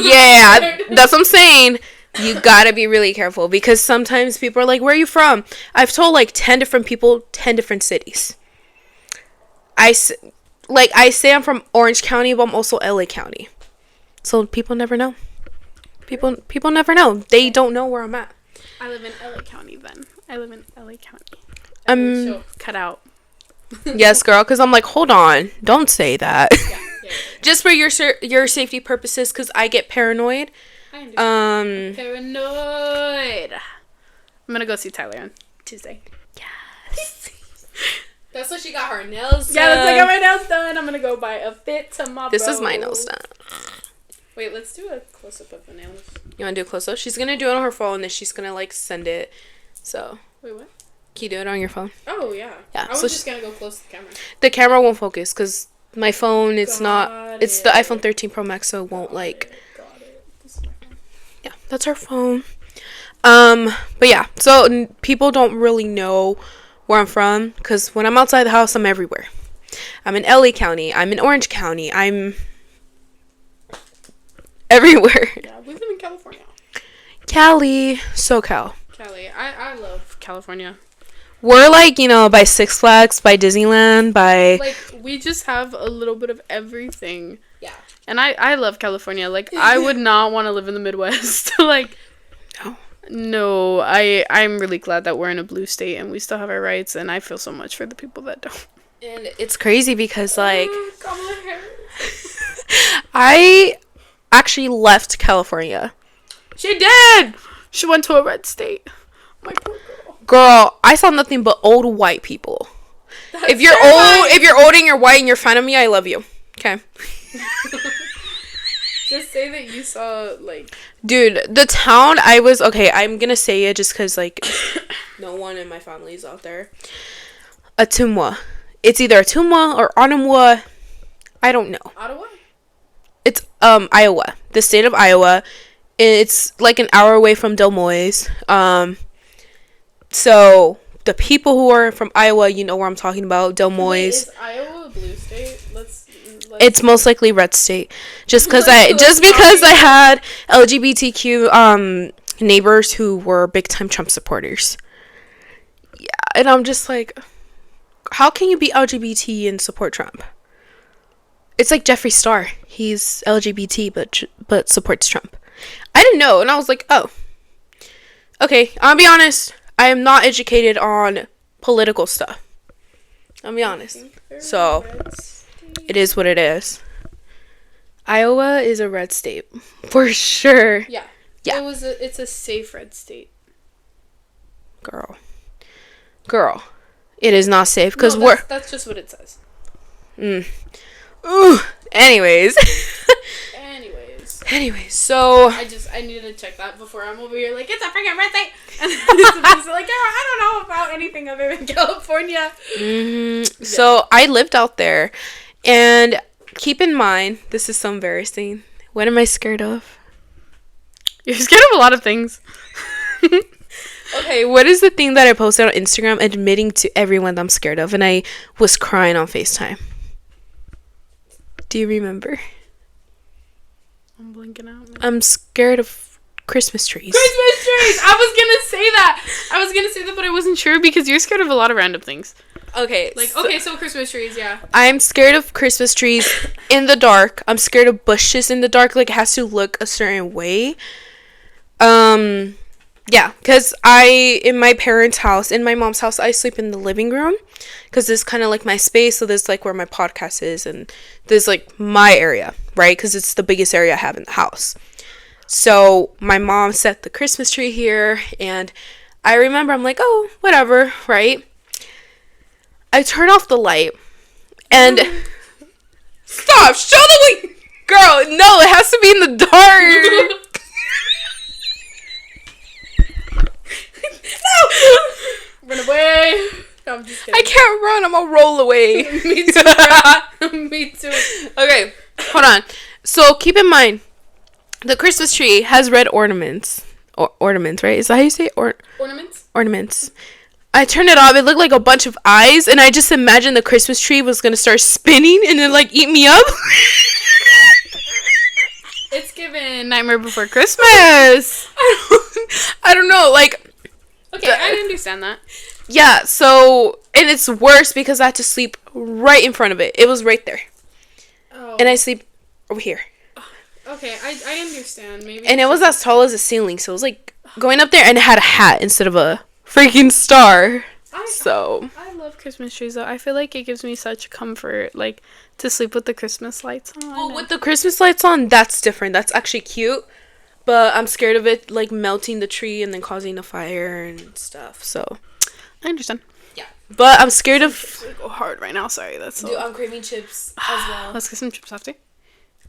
Yeah, that's what I'm saying. You gotta be really careful because sometimes people are like, where are you from? I've told like 10 different people, 10 different cities. I say I'm from Orange County, but I'm also LA County. So people never know. People never know. They don't know where I'm at. I live in LA County then. I live in LA County. Cut out. Yes, girl, because I'm like, hold on. Don't say that. Yeah. Just for your safety purposes, because I get paranoid. I understand. Paranoid. I'm going to go see Tyler on Tuesday. Yes. That's what she got her nails done. Yeah, that's I got my nails done. I'm going to go buy a fit tomorrow. This is my nails done. Wait, let's do a close-up of the nails. You want to do a close-up? She's going to do it on her phone, and she's going to, like, send it. So. Wait, what? Can you do it on your phone? Oh, yeah. I was just going to go close to the camera. The camera won't focus, because my phone, it's not... It's the iPhone 13 Pro Max, so it won't, like... Got it. This is my phone. Yeah, that's her phone. But yeah. So, people don't really know where I'm from, because when I'm outside the house, I'm everywhere. I'm in LA County. I'm in Orange County. I'm... everywhere. Yeah, we live in California. Cali. SoCal. Cali. I love California. We're like, you know, by Six Flags, by Disneyland, by... Like, we just have a little bit of everything. Yeah. And I love California. Like, I would not want to live in the Midwest. Like... No, I'm really glad that we're in a blue state and we still have our rights, and I feel so much for the people that don't. And it's crazy because, like... I actually left California. She did! She went to a red state. My poor girl. Girl, I saw nothing but old white people. If you're old and you're white and you're fan of me, I love you. Okay. Just say that you saw, like... Dude, the town I was... Okay, I'm gonna say it just because, like, no one in my family is out there. Ottumwa. It's either Ottumwa or Onamwa. I don't know. Ottawa? It's, Iowa. The state of Iowa. It's, like, an hour away from Des Moines. So, the people who are from Iowa, you know where I'm talking about. Des Moines. Wait, is Iowa a blue state? It's most likely red state. Just because I had LGBTQ neighbors who were big time Trump supporters. Yeah, and I'm just like, how can you be LGBT and support Trump? It's like Jeffree Star. He's LGBT but supports Trump. I didn't know, and I was like, oh. Okay, I'll be honest. I am not educated on political stuff. I'll be honest. So, it is what it is. Iowa is a red state. For sure. Yeah. It's a safe red state. Girl. It is not safe. Because that's just what it says. Ooh. Anyways. Anyways. So. I I needed to check that before I'm over here like, it's a freaking birthday! And then it's like, girl, I don't know about anything other than California. Mm-hmm. Yeah. So I lived out there. And keep in mind, this is so embarrassing. What am I scared of? You're scared of a lot of things. Okay, what is the thing that I posted on Instagram admitting to everyone that I'm scared of? And I was crying on FaceTime. Do you remember? I'm blinking out. I'm scared of Christmas trees. Christmas trees! I was gonna say that, but I wasn't sure because you're scared of a lot of random things. Okay. So Christmas trees, yeah. I'm scared of Christmas trees in the dark. I'm scared of bushes in the dark. Like, it has to look a certain way. Yeah, because in my parents' house, in my mom's house, I sleep in the living room because this is kind of like my space. So this is like where my podcast is, and this is like my area, right? Because it's the biggest area I have in the house. So my mom set the Christmas tree here, and I remember I'm like, oh, whatever, right? I turn off the light, and stop, show the light, girl. No, it has to be in the dark. Run away. No, I'm just kidding. I can't run. I'm gonna roll away. Me too. Me too. Okay, hold on. So keep in mind, the Christmas tree has red ornaments. Ornaments, right? Is that how you say it? Ornaments? Ornaments. I turned it off. It looked like a bunch of eyes, and I just imagined the Christmas tree was gonna start spinning and then like eat me up. It's given Nightmare Before Christmas. I don't know. Like. Okay, I understand that. Yeah, so, and it's worse because I had to sleep right in front of it. It was right there. Oh. And I sleep over here. Okay, I understand. Maybe. And it was as tall as the ceiling, so it was like going up there, and it had a hat instead of a freaking star. I love Christmas trees, though. I feel like it gives me such comfort, like, to sleep with the Christmas lights on. Well, with the Christmas lights on, that's different. That's actually cute. But I'm scared of it, like, melting the tree and then causing a fire and stuff, so. I understand. Yeah. But I'm scared of. It's really go hard right now, sorry. That's Dude, I'm craving chips as well. Let's get some chips after.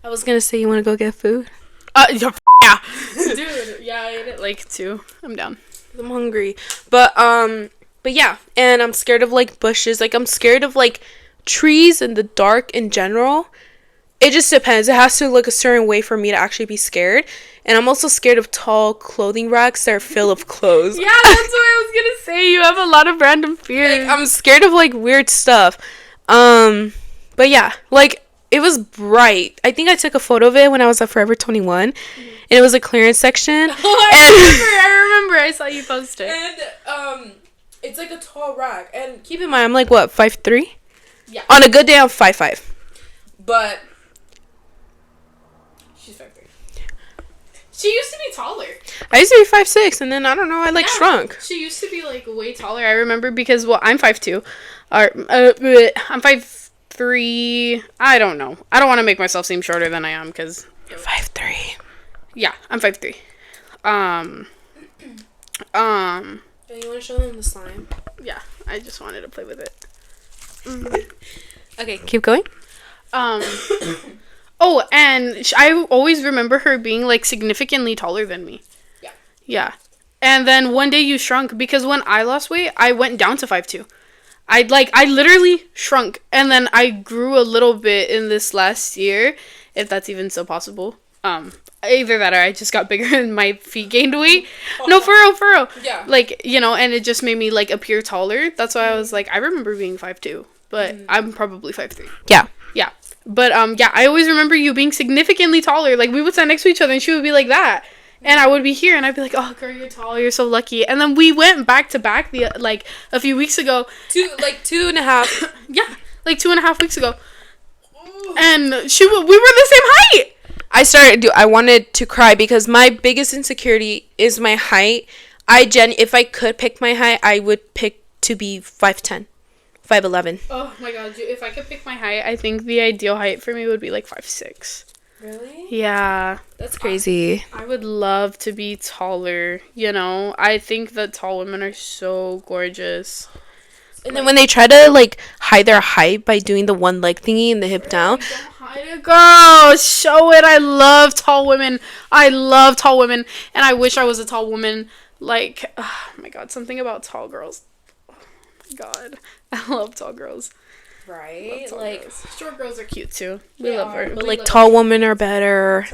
I was gonna say, you wanna go get food? Yeah. Dude, yeah, I ate it, like, 2. I'm down. I'm hungry. But yeah. And I'm scared of, like, bushes. Like, I'm scared of, like, trees in the dark in general. It just depends. It has to look a certain way for me to actually be scared. And I'm also scared of tall clothing racks that are full of clothes. Yeah, that's what I was gonna say. You have a lot of random fears. Like, I'm scared of, like, weird stuff. But yeah, like, it was bright. I think I took a photo of it when I was at Forever 21. Mm-hmm. And it was a clearance section. Oh, I remember. I saw you post it. And, it's like a tall rack. And keep in mind, I'm like, what, 5'3"? Yeah. On a good day, I'm 5'5". But she's 5'3". She used to be taller. I used to be 5'6", and then, I don't know, I, like, shrunk. She used to be, like, way taller, I remember, because, well, I'm 5'2". I'm 5'3". I don't know. I don't want to make myself seem shorter than I am, because... You're 5'3". Yeah, I'm 5'3". Do you want to show them the slime? Yeah, I just wanted to play with it. Okay, keep going. Oh, and I always remember her being, like, significantly taller than me. Yeah. Yeah. And then one day you shrunk, because when I lost weight, I went down to 5'2". I literally shrunk, and then I grew a little bit in this last year, if that's even so possible. Either that or I just got bigger and my feet gained weight. No, for real. Yeah. Like, you know, and it just made me, like, appear taller. That's why I was like, I remember being 5'2", but I'm probably 5'3". Yeah. Yeah. But, yeah, I always remember you being significantly taller. Like, we would stand next to each other, and she would be like that. And I would be here, and I'd be like, oh, girl, you're tall. You're so lucky. And then we went back to back, a few weeks ago. 2.5. Yeah, like 2.5 weeks ago. And we were the same height. I wanted to cry because my biggest insecurity is my height. If I could pick my height, I would pick to be 5'10", 5'11". Oh my god, dude, if I could pick my height, I think the ideal height for me would be like 5'6". Really? Yeah. That's crazy. I would love to be taller, you know? I think that tall women are so gorgeous. And then when they try to, like, hide their height by doing the one leg thingy and the hip down, Girl, show it. I love tall women. And I wish I was a tall woman. Like, oh my god, something about tall girls. Oh my god, I love tall girls. Right? Tall Like, girls. Short girls are cute too. We love her. But like, tall women are better.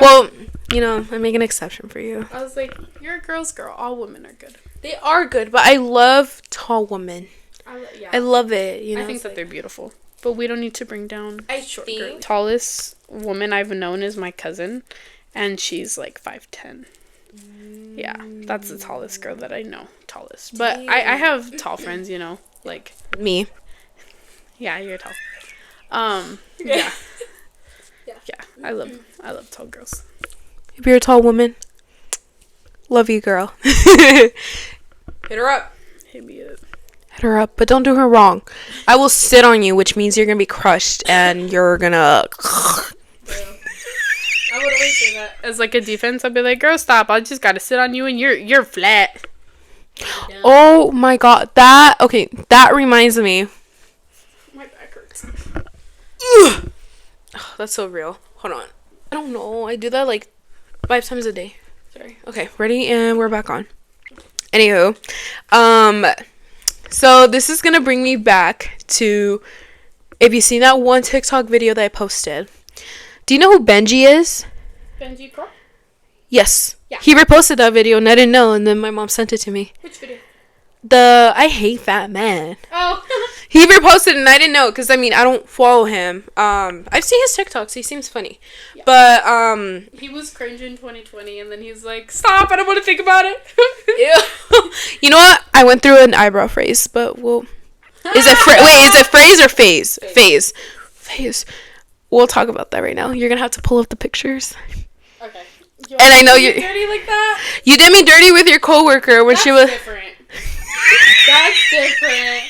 Well, you know, I make an exception for you. I was like, you're a girl's girl. All women are good. They are good, but I love tall women. I love it. You know, I think that they're beautiful. But we don't need to bring down short think- girls. Tallest woman I've known is my cousin, and she's like 5'10". Yeah, that's the tallest girl that I know. Tallest. But I have tall friends, you know. Like me. Yeah, you're tall. Yeah. Yeah, I love tall girls. If you're a tall woman, love you, girl. Hit her up. Hit me up. Hit her up, but don't do her wrong. I will sit on you, which means you're gonna be crushed and you're gonna. I would always say that as like a defense. I'd be like, "Girl, stop! I just gotta sit on you, and you're flat." Oh my god, that reminds me. My back hurts. Oh, that's so real. Hold on. I don't know. I do that like 5 times a day. Sorry. Okay, ready? And we're back on. Anywho, so this is gonna bring me back to, if you've seen that one TikTok video that I posted. Do you know who Benji is? Benji Pro? Yes. Yeah. He reposted that video and I didn't know, and then my mom sent it to me. Which video? The I hate fat men. Oh. He reposted it and I didn't know, because I mean I don't follow him. I've seen his TikToks. He seems funny. Yeah. But he was cringe in 2020 and then he's like, "Stop, I don't want to think about it." Ew. You know what? I went through an eyebrow phase, but we'll is it phrase or phase? Phase. We'll talk about that right now. You're going to have to pull up the pictures. Okay. And I know you're dirty like that? You did me dirty with your coworker when she was different. That's different.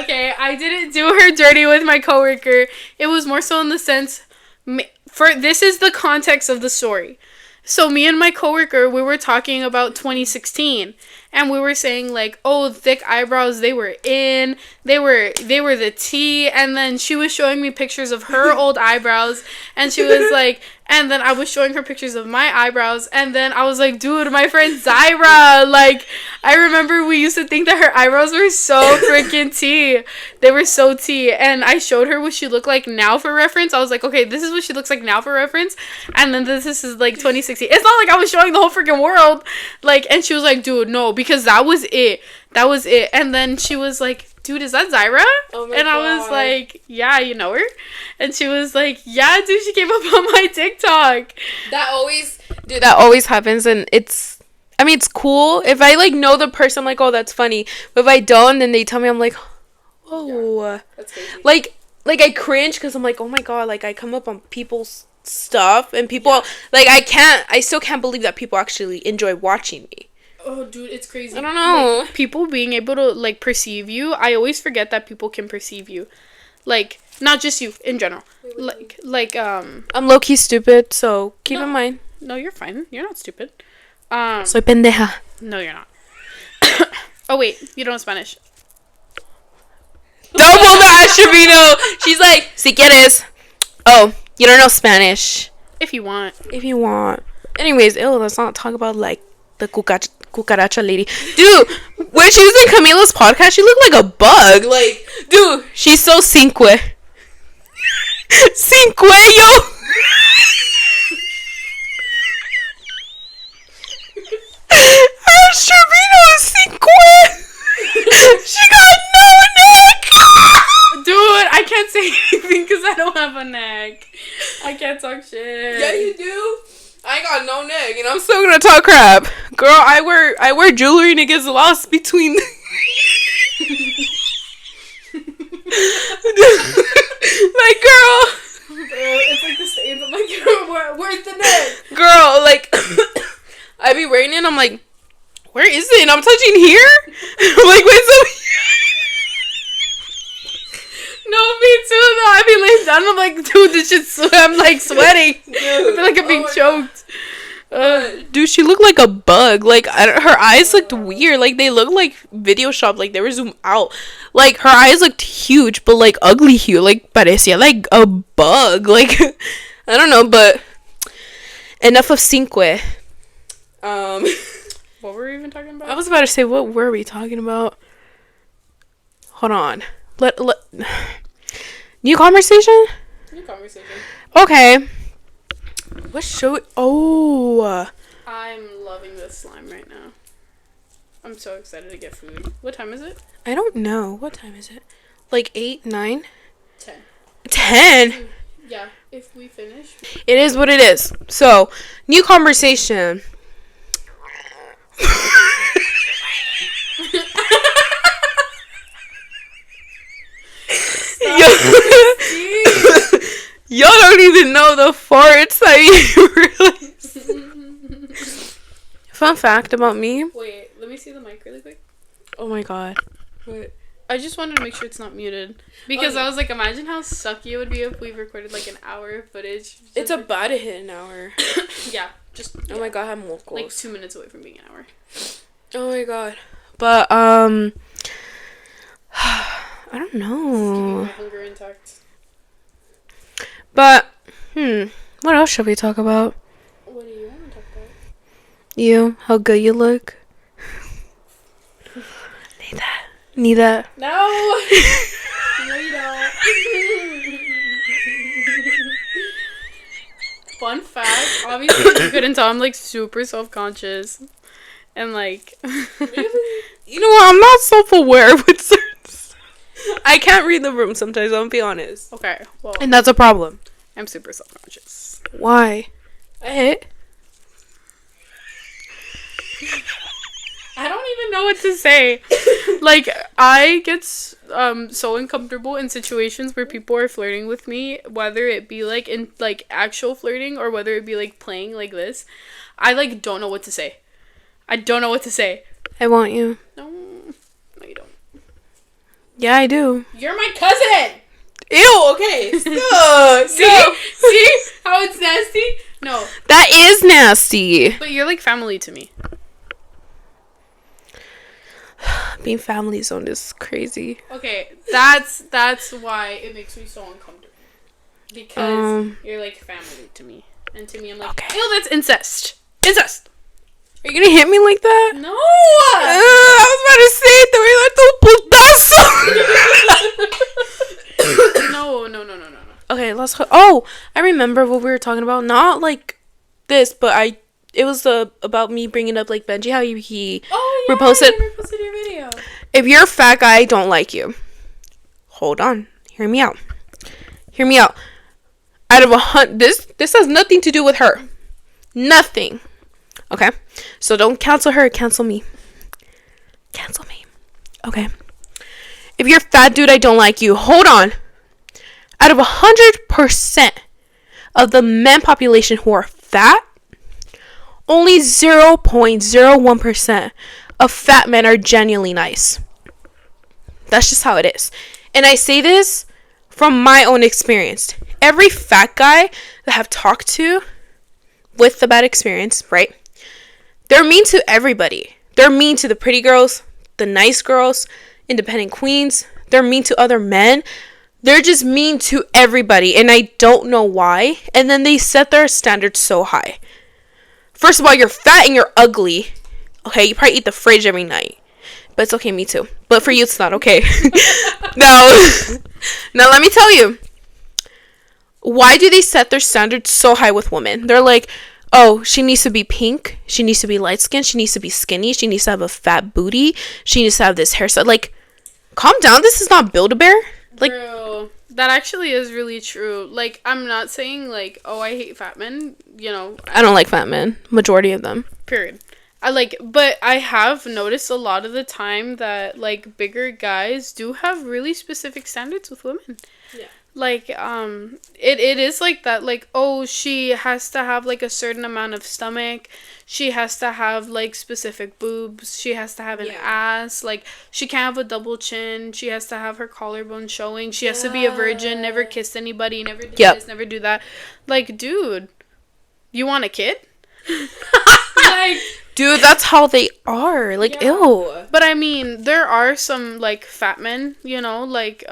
Okay, I didn't do her dirty with my coworker. It was more so in the sense, this is the context of the story. So me and my coworker, we were talking about 2016, and we were saying like, oh, thick eyebrows, they were in, they were the tea, and then she was showing me pictures of her old eyebrows, and she was like, and then I was showing her pictures of my eyebrows, and then I was like, dude, my friend Zyra, like, I remember we used to think that her eyebrows were so freaking tea. They were so tea, and I showed her what she looked like now for reference. I was like, okay, this is what she looks like now for reference, and then this is like 2016. It's not like I was showing the whole freaking world, like, and she was like, dude, no, because that was it. And then she was like, dude, is that Zyra? Oh my God. I was like, yeah, you know her? And she was like, yeah, dude, she came up on my TikTok. That always happens, and it's cool. If I, like, know the person, I'm like, oh, that's funny. But if I don't, then they tell me, I'm like, oh. Yeah, that's crazy. Like, I cringe, because I'm like, oh my God, like, I come up on people's stuff, and people, like, I still can't believe that people actually enjoy watching me. Oh, dude, it's crazy. I don't know. Like, people being able to, like, perceive you. I always forget that people can perceive you. Like, not just you, in general. I'm low-key stupid, so keep in mind. No, you're fine. You're not stupid. Soy pendeja. No, you're not. Oh, wait. You don't know Spanish. Don't pull that, Trevino. She's like, si quieres. Oh, you don't know Spanish. If you want. Anyways, let's not talk about, like, the cucaracha lady. Dude, when she was in Camila's podcast, she looked like a bug. Like, dude, she's so cinque. Cinqueyo. Trevino is cinque. She got no neck. Dude, I can't say anything because I don't have a neck. I can't talk shit. Yeah, you do. I ain't got no neck, and I'm still gonna talk crap. Girl, I wear jewelry and it gets lost between like, girl. It's like the stains. I'm like, girl, where's the neck? Girl, like, I be wearing it and I'm like, where is it? And I'm touching here? I'm like, wait, so no, me too, though. I be laying down, I'm like, dude, this shit's, I'm like sweating. Dude, I feel like I'm being choked. Dude, she looked like a bug. Like, her eyes looked weird. Like, they looked like video shop. Like, they were zoomed out. Like, her eyes looked huge, but, like, ugly huge. Like, parecía like a bug. Like, I don't know, but enough of cinque. What were we even talking about? I was about to say, what were we talking about? Hold on. New conversation? New conversation. Okay. What show? Oh. I'm loving this slime right now. I'm so excited to get food. What time is it? I don't know. What time is it? Like 8, 9? 10. 10? Yeah, if we finish. It is what it is. So, new conversation. Y'all don't even know the farts I release. Fun fact about me. Wait, let me see the mic really quick. Oh my god. What? I just wanted to make sure it's not muted. Because I was like, imagine how sucky it would be if we recorded like an hour of footage. It's about to hit an hour. Yeah, just. Oh my god, I'm mocos. Like 2 minutes away from being an hour. Oh my god. But, I don't know. Keeping my hunger intact. But, what else should we talk about? What do you want to talk about? You, how good you look. Need that. No! No, you don't. Fun fact, obviously you couldn't tell, I'm like super self-conscious. And like... You know what, I'm not self-aware with certain stuff. I can't read the room sometimes, I'll be honest. Okay, well... And that's a problem. I'm super self-conscious. Why? I don't even know what to say. Like, I get so uncomfortable in situations where people are flirting with me, whether it be like in like actual flirting or whether it be like playing like this. I like don't know what to say. I don't know what to say. I want you. No, you don't. Yeah, I do. You're my cousin. Ew, okay. See how it's nasty? No. That is nasty. But you're like family to me. Being family zone is crazy. Okay, that's why it makes me so uncomfortable. Because you're like family to me. And to me I'm like, okay. Ew, that's incest. Incest. Are you gonna hit me like that? No. I was about to say it. No. Okay, let's. Oh, I remember what we were talking about. Not like this, but it was about me bringing up like Benji, how he reposted. You reposted your video. If you're a fat guy, I don't like you. Hold on, hear me out. Out of 100, this has nothing to do with her. Nothing. Okay, so don't cancel her. Cancel me. Okay. If you're a fat dude, I don't like you. Hold on. Out of 100% of the men population who are fat, only 0.01% of fat men are genuinely nice. That's just how it is. And I say this from my own experience. Every fat guy that I've talked to with the bad experience, right? They're mean to everybody. They're mean to the pretty girls, the nice girls, independent queens. They're mean to other men. They're just mean to everybody, and I don't know why. And then they set their standards so high. First of all, you're fat and you're ugly. Okay, you probably eat the fridge every night. But it's okay, me too. But for you, it's not okay. Now, let me tell you. Why do they set their standards so high with women? They're like, oh, she needs to be pink. She needs to be light-skinned. She needs to be skinny. She needs to have a fat booty. She needs to have this hairstyle. Like, calm down. This is not Build-A-Bear. Like, bro, that actually is really true. Like, I'm not saying, like, oh, I hate fat men. You know. I don't like fat men. Majority of them. Period. But I have noticed a lot of the time that, like, bigger guys do have really specific standards with women. Yeah. Like, it is like that, like, oh, she has to have, like, a certain amount of stomach, she has to have, like, specific boobs, she has to have an ass, like, she can't have a double chin, she has to have her collarbone showing, she has to be a virgin, never kissed anybody, never do this, never do that. Like, dude, you want a kid? Like, dude, that's how they are. Like, yeah. ew. But I mean, there are some like fat men, you know, like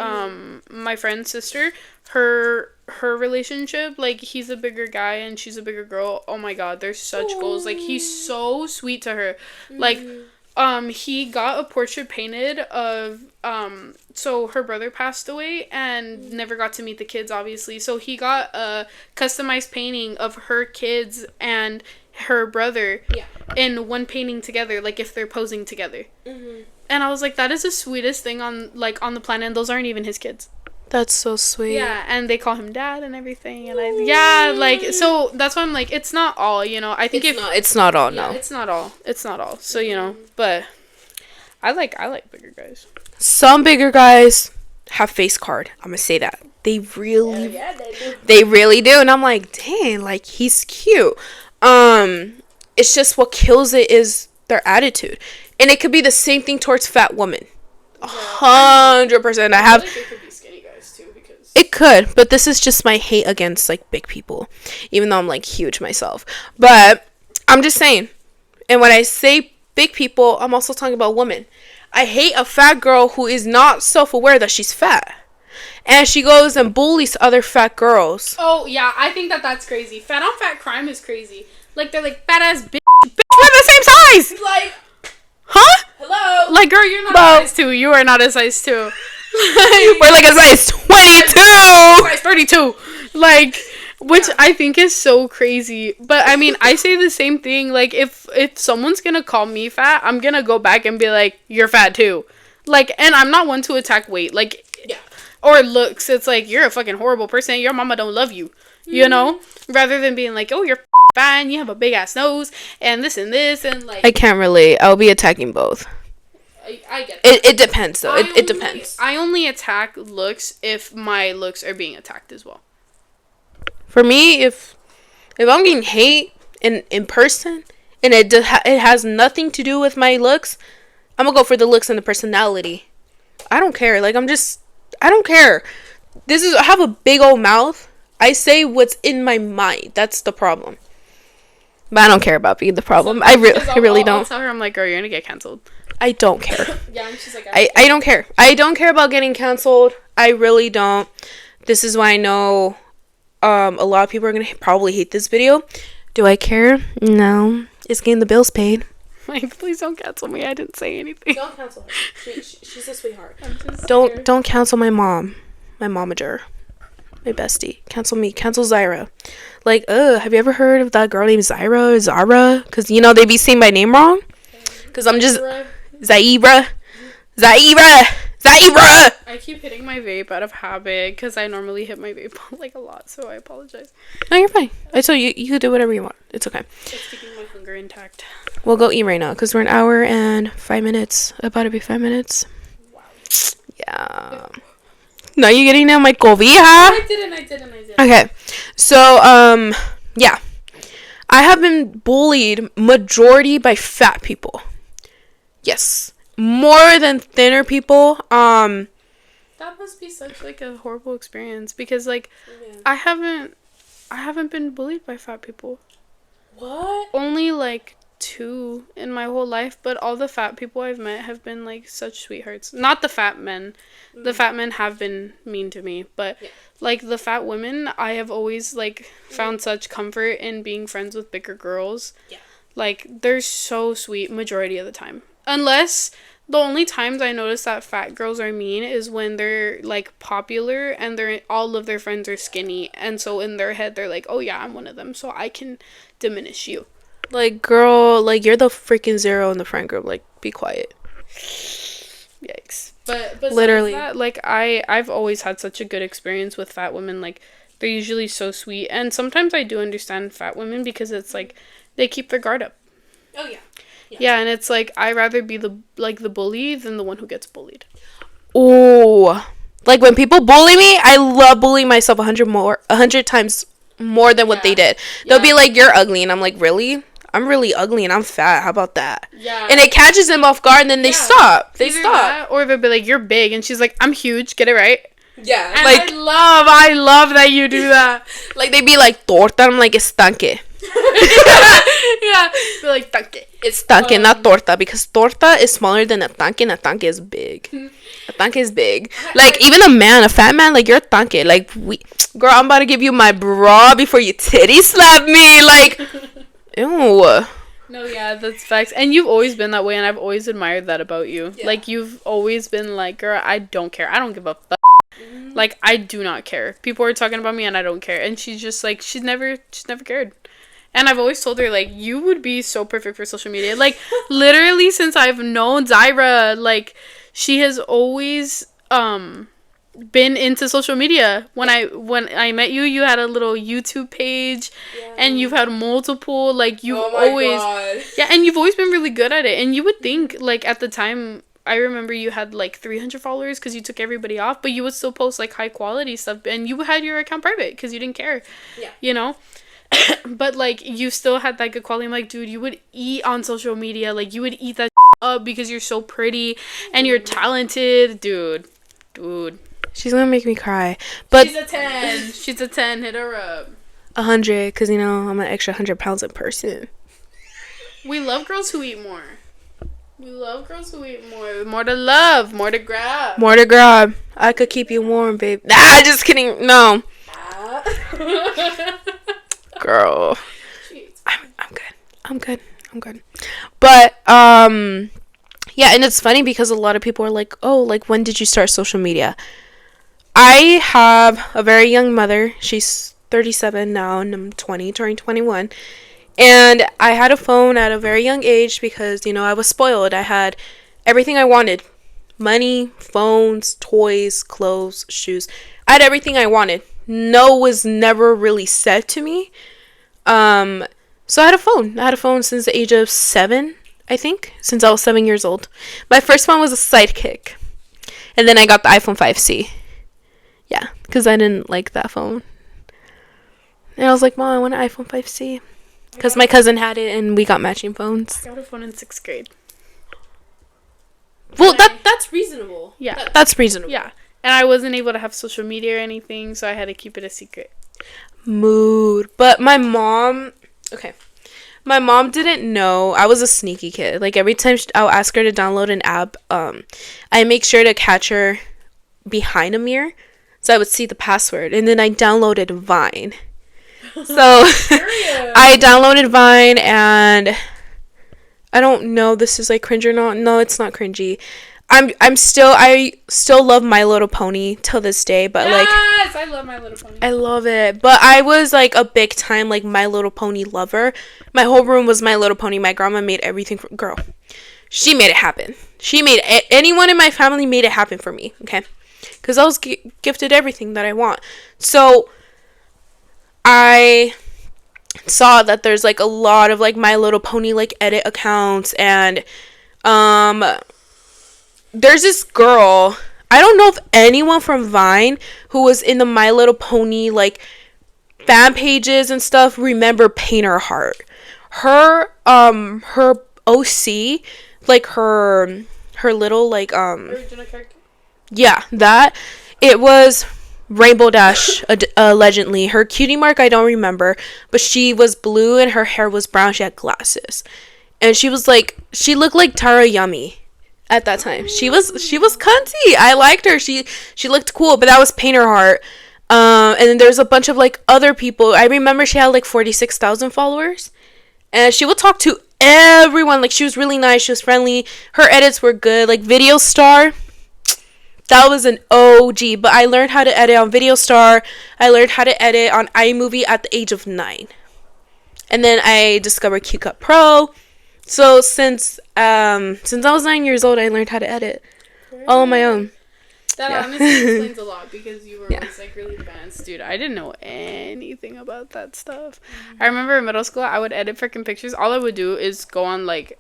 my friend's sister, her relationship, like he's a bigger guy and she's a bigger girl. Oh my god, there's such goals. Like he's so sweet to her. Like he got a portrait painted of so her brother passed away and never got to meet the kids, obviously. So he got a customized painting of her kids and her brother in one painting together, like if they're posing together. And I was like, that is the sweetest thing on the planet, and those aren't even his kids. That's so sweet. Yeah, and they call him dad and everything, and like, so that's why I'm like, it's not all, you know. I think it's not all, no. It's not all. So, you know, but I like bigger guys. Some bigger guys have face card. I'm gonna say that. They really do. And I'm like, dang, like he's cute. It's just what kills it is their attitude. And it could be the same thing towards fat women. 100%. I have. It could be skinny guys too, because it could, but this is just my hate against like big people, even though I'm like huge myself. But I'm just saying, and when I say big people, I'm also talking about women. I hate a fat girl who is not self-aware that she's fat, and she goes and bullies other fat girls. Oh yeah, I think that's crazy. Fat on fat crime is crazy. Like they're like, fat ass bitch, we're the same size. Like, huh? Hello. Like, girl, you're not a size 2. You are not a size 2. We're like a size 22. Size 32. Like, which I think is so crazy. But I mean, I say the same thing. Like, if someone's gonna call me fat, I'm gonna go back and be like, you're fat too. Like, and I'm not one to attack weight. Like, or looks. It's like, you're a fucking horrible person. Your mama don't love you. You know? Rather than being like, oh, you're fine, you have a big ass nose, and this, and like. I can't relate. I'll be attacking both. I get it. It depends, though. It depends. I only attack looks if my looks are being attacked as well. For me, if I'm getting hate in person, and it has nothing to do with my looks, I'm gonna go for the looks and the personality. I don't care. Like, I don't care. I have a big old mouth. I say what's in my mind. That's the problem. But I don't care about being the problem. I really don't. I'll tell her, I'm like, girl, you're gonna get canceled. I don't care. Yeah, and she's like, I don't care. I don't care about getting canceled. I really don't. This is why I know a lot of people are gonna probably hate this video. Do I care? No. It's getting the bills paid. Like, please don't cancel me. I didn't say anything. Don't cancel her. She's a sweetheart. Don't cancel my mom. My momager. My bestie. Cancel me. Cancel Zyra. Like, have you ever heard of that girl named Zyra? Zara? Because, you know, they be saying my name wrong. Because I'm just... Zaira. I keep hitting my vape out of habit because I normally hit my vape like a lot, so I apologize. No, you're fine. I told you, you can do whatever you want. It's okay. It's keeping my finger intact. We'll go eat right now because we're an hour and 5 minutes. About to be 5 minutes. Wow. Yeah. No, you getting in my cobija? I didn't. Okay. So, yeah. I have been bullied majority by fat people. Yes. More than thinner people. That must be such like a horrible experience because like I haven't been bullied by fat people. What? Only like 2 in my whole life, but all the fat people I've met have been like such sweethearts. Not the fat men. The fat men have been mean to me, but like the fat women, I have always like found such comfort in being friends with bigger girls. Yeah. Like they're so sweet majority of the time. Unless the only times I notice that fat girls are mean is when they're like popular and all of their friends are skinny, and so in their head they're like, oh yeah, I'm one of them, so I can diminish you. Like, girl, like you're the freaking zero in the friend group. Like, be quiet. Yikes. But literally, that, like I've always had such a good experience with fat women. Like they're usually so sweet, and sometimes I do understand fat women because it's like they keep their guard up. Oh yeah. Yeah, and it's like I'd rather be the bully than the one who gets bullied. Oh, like when people bully me, I love bullying myself 100 times more than what they did. They'll be like, "You're ugly," and I'm like, "Really? I'm really ugly and I'm fat. How about that?" Yeah. And it catches them off guard, and then they stop. They stop. That, or they'll be like, "You're big," and she's like, "I'm huge. Get it right." Yeah. And like, I love that you do that. Like they be like, "Torta," I'm like, "Estanque." Yeah. Be like, tanque. It's tanque, not torta, because torta is smaller than a tanque, and a tanque is big. A tanque is big. Like, even a fat man, like, you're a tanque. Like, girl, I'm about to give you my bra before you titty slap me. Like, ew. No, yeah, that's facts. And you've always been that way, and I've always admired that about you. Yeah. Like, you've always been like, girl, I don't care. I don't give a fuck. Mm-hmm. Like, I do not care. People are talking about me, and I don't care. And she's just like, she's never cared. And I've always told her, like, you would be so perfect for social media. Like, literally, since I've known Zyra, like, she has always, been into social media. When I met you, you had a little YouTube page, and you've had multiple, like, you've always and you've always been really good at it. And you would think, like, at the time, I remember you had like 300 followers because you took everybody off, but you would still post like high quality stuff, and you had your account private because you didn't care, you know. But like, you still had that good quality. I'm like, dude, you would eat on social media, like, you would eat that up because you're so pretty and you're talented, dude. She's gonna make me cry. But she's a 10. She's a 10. Hit her up. 100, because, you know, I'm an extra 100 pounds in person. We love girls who eat more. More to love. More to grab. I could keep you warm, babe. Nah, just kidding. No. Girl. I'm good. But, yeah, and it's funny because a lot of people are like, oh, like, when did you start social media? I have a very young mother. She's 37 now, and I'm 20, turning 21. And I had a phone at a very young age because, you know, I was spoiled. I had everything I wanted. Money, phones, toys, clothes, shoes. I had everything I wanted. No was never really said to me. So I had a phone. I had a phone since the age of 7, I think. Since I was 7 years old. My first one was a Sidekick. And then I got the iPhone 5C. Yeah, because I didn't like that phone. And I was like, Mom, I want an iPhone 5C. Because my cousin had it, and we got matching phones. I got a phone in 6th grade. Well, that's reasonable. Yeah. That's reasonable. Yeah. And I wasn't able to have social media or anything, so I had to keep it a secret. Mood. But my mom... Okay. My mom didn't know. I was a sneaky kid. Like, every time I'll ask her to download an app, I make sure to catch her behind a mirror, so I would see the password. And then I downloaded Vine. So I downloaded Vine, and I don't know if this is like cringe or not. No, it's not cringy. I still love My Little Pony till this day, but yes, like, I love My Little Pony. I love it. But I was like a big time like My Little Pony lover. My whole room was My Little Pony. My grandma made everything for girl. She made it happen. She made anyone in my family made it happen for me, okay? Cuz I was gifted everything that I want. So I saw that there's like a lot of like My Little Pony like edit accounts, and there's this girl, I don't know if anyone from Vine who was in the My Little Pony like fan pages and stuff remember Painter Heart. Her OC, like her little like original character. Yeah, that it was Rainbow Dash, allegedly. Her cutie mark, I don't remember. But she was blue and her hair was brown. She had glasses. And she was like, she looked like Tara Yummy at that time. She was cunty. I liked her. She looked cool. But that was Painter Heart. And then there's a bunch of like other people. I remember she had like 46,000 followers. And she would talk to everyone. Like, she was really nice. She was friendly. Her edits were good. Like, Video Star. That was an OG, but I learned how to edit on Video Star. I learned how to edit on iMovie at the age of 9. And then I discovered CapCut Pro. So since I was 9 years old, I learned how to edit all on my own. That honestly explains a lot, because you were always like really advanced, dude. I didn't know anything about that stuff. I remember in middle school, I would edit freaking pictures. All I would do is go on like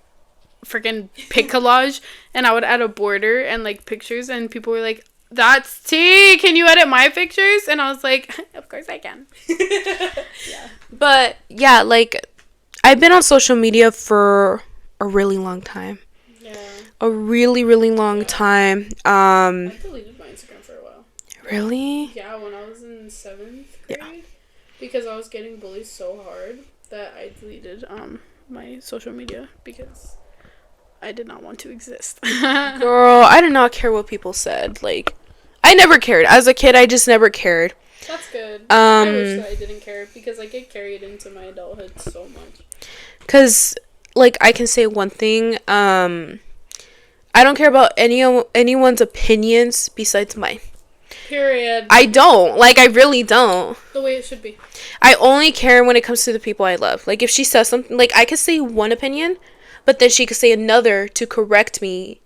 freaking pic collage, and I would add a border and like pictures, and people were like, "That's T, can you edit my pictures?" And I was like, "Of course I can." Yeah. But yeah, like, I've been on social media for a really long time. Yeah. A really, really long time. I deleted my Instagram for a while. Really? Yeah, when I was in 7th grade, because I was getting bullied so hard that I deleted my social media because I did not want to exist. Girl, I did not care what people said. Like, I never cared. As a kid, I just never cared. That's good. I wish that I didn't care because I get carried into my adulthood so much. Because, like, I can say one thing. I don't care about anyone's opinions besides mine. Period. I don't. Like, I really don't. The way it should be. I only care when it comes to the people I love. Like, if she says something, like, I could say one opinion, but then she could say another to correct me,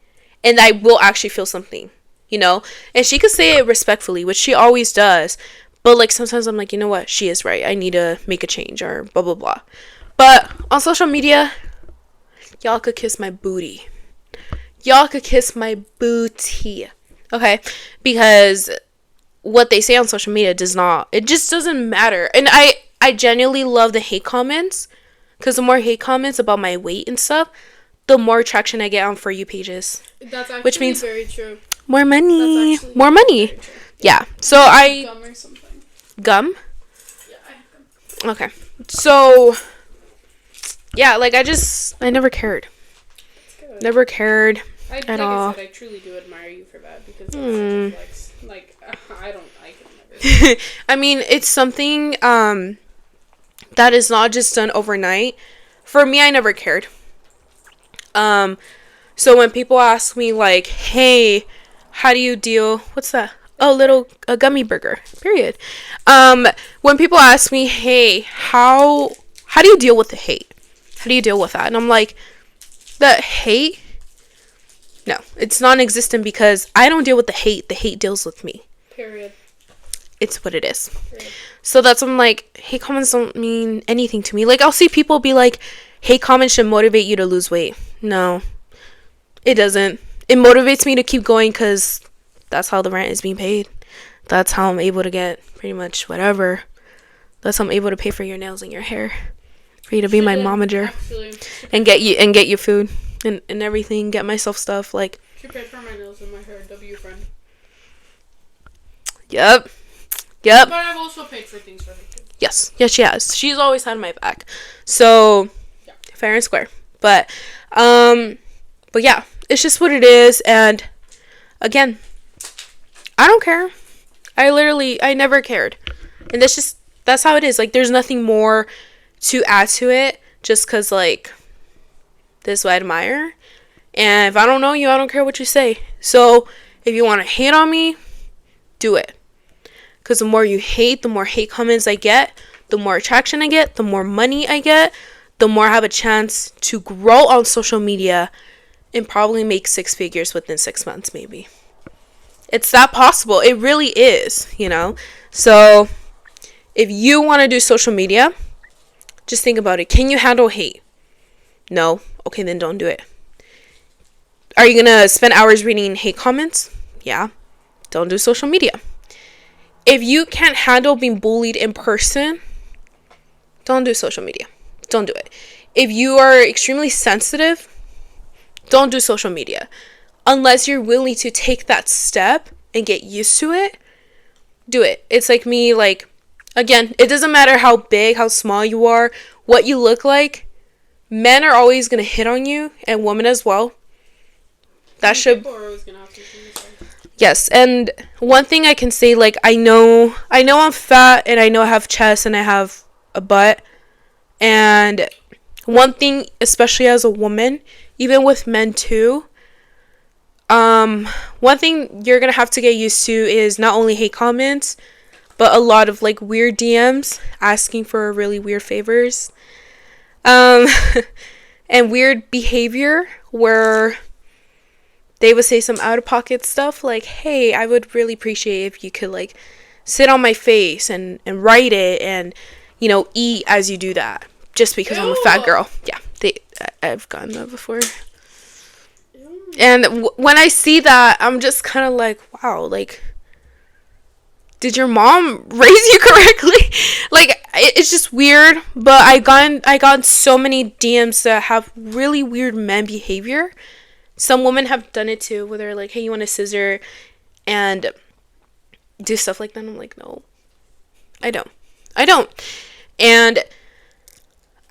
and I will actually feel something, you know? And she could say it respectfully, which she always does. But, like, sometimes I'm like, you know what? She is right. I need to make a change or blah, blah, blah. But on social media, y'all could kiss my booty. Y'all could kiss my booty. Okay? Because what they say on social media it just doesn't matter. And I genuinely love the hate comments. Because the more hate comments about my weight and stuff, the more traction I get on For You pages. That's actually which means very true. More money. More money. Yeah. So Gum or something. Gum? Yeah, I have gum. Okay. So, yeah, like, I never cared. Never cared at all. I said, I truly do admire you for that because it's flex. Like, I can never. I mean, it's something that is not just done overnight. For me, I never cared. So when people ask me, like, hey, how do you deal, what's that? Oh, a gummy burger, period. When people ask me, hey, how do you deal with the hate? How do you deal with that? And I'm like, the hate? No, it's non-existent because I don't deal with the hate. The hate deals with me. Period. It's what it is. Period. So that's when I'm like, hate comments don't mean anything to me. Like, I'll see people be like, hate comments should motivate you to lose weight. No, it doesn't. It motivates me to keep going because that's how the rent is being paid. That's how I'm able to get pretty much whatever. That's how I'm able to pay for your nails and your hair. For you to be my momager. Actually, and get you food and everything. Get myself stuff like. She paid for my nails and my hair. W friend. Yep. But I've also paid for things for her too. Yes, she has. She's always had my back. So, yeah. Fair and square. But yeah, it's just what it is. And again, I don't care. I never cared. And that's how it is. Like, there's nothing more to add to it just because, like, this is what I admire. And if I don't know you, I don't care what you say. So, if you want to hate on me, do it. Because the more you hate, the more hate comments I get, the more attraction I get, the more money I get, the more I have a chance to grow on social media and probably make 6 figures within 6 months, maybe. It's that possible. It really is, you know? So, if you want to do social media, just think about it. Can you handle hate? No. Okay, then don't do it. Are you going to spend hours reading hate comments? Yeah. Don't do social media. If you can't handle being bullied in person, don't do social media. Don't do it. If you are extremely sensitive, don't do social media. Unless you're willing to take that step and get used to it, do it. It's like me, like, again, it doesn't matter how big, how small you are, what you look like. Men are always going to hit on you, and women as well. That should... People are always going to have to do this. Yes, and one thing I can say, like, I know I'm fat, and I know I have chest, and I have a butt, and one thing, especially as a woman, even with men too, one thing you're gonna have to get used to is not only hate comments, but a lot of, like, weird DMs asking for really weird favors, and weird behavior where they would say some out-of-pocket stuff like, hey, I would really appreciate if you could, like, sit on my face and write it and, you know, eat as you do that. Just because I'm a fat girl. Yeah, I've gotten that before. And when I see that, I'm just kind of like, wow, like, did your mom raise you correctly? Like, it's just weird. But I got so many DMs that have really weird men behavior. Some women have done it too, where they're like, hey, you want a scissor? And do stuff like that. And I'm like, no, I don't. And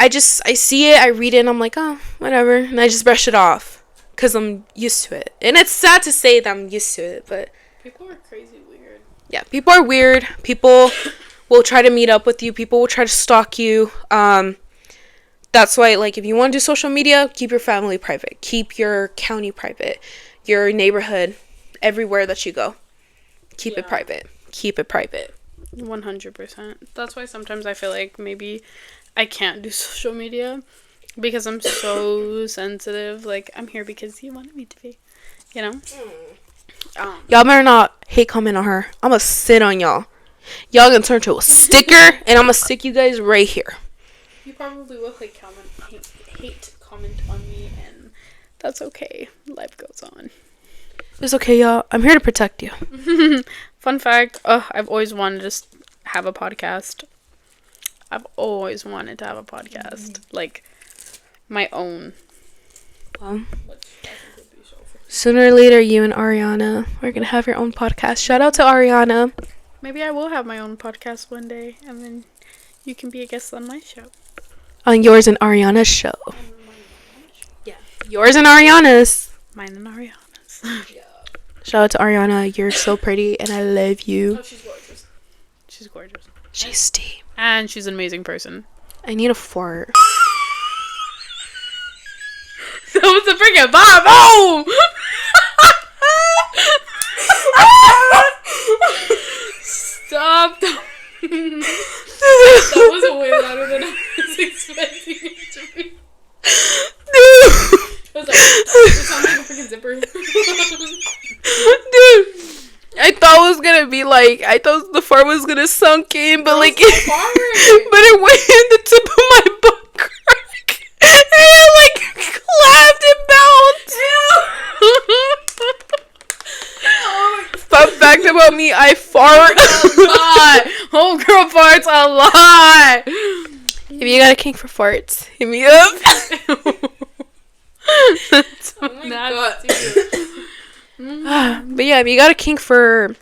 I see it, I read it, and I'm like, oh, whatever, and I just brush it off because I'm used to it. And it's sad to say that I'm used to it, but people are crazy weird. Yeah, people are weird. People will try to meet up with you. People will try to stalk you. That's why, like, if you want to do social media, keep your family private. Keep your county private. Your neighborhood, everywhere that you go. Keep it private. Keep it private. 100%. That's why sometimes I feel like maybe I can't do social media because I'm so sensitive. Like, I'm here because you wanted me to be, you know? Y'all better not hate comment on her. I'm gonna sit on y'all. Y'all gonna turn to a sticker, and I'm gonna stick you guys right here. You probably will hate comment on me, and that's okay. Life goes on. It's okay, y'all. I'm here to protect you. Fun fact, I've always wanted to have a podcast. Like, my own. Well, sooner or later, you and Ariana are gonna have your own podcast. Shout out to Ariana. Maybe I will have my own podcast one day, and then you can be a guest on my show. On yours and Ariana's show. Yeah. Yours and Ariana's. Mine and Ariana's. Yeah. Shout out to Ariana. You're so pretty, and I love you. Oh, she's gorgeous. She's gorgeous. She's steam. And she's an amazing person. I need a fart. So it's a freaking bomb. Oh! Stop. That was way louder than I was expecting it to be. Dude. I was like, it sounded like a freaking zipper. Dude. I thought the fart was gonna sunk in, but like but it went in the tip of my butt crack. And it like clapped and bounced. Fun fact about me, I fart a lot. Homegirl farts a lot. If you got a kink for farts, hit me up. That's so nasty. But yeah, if you got a kink for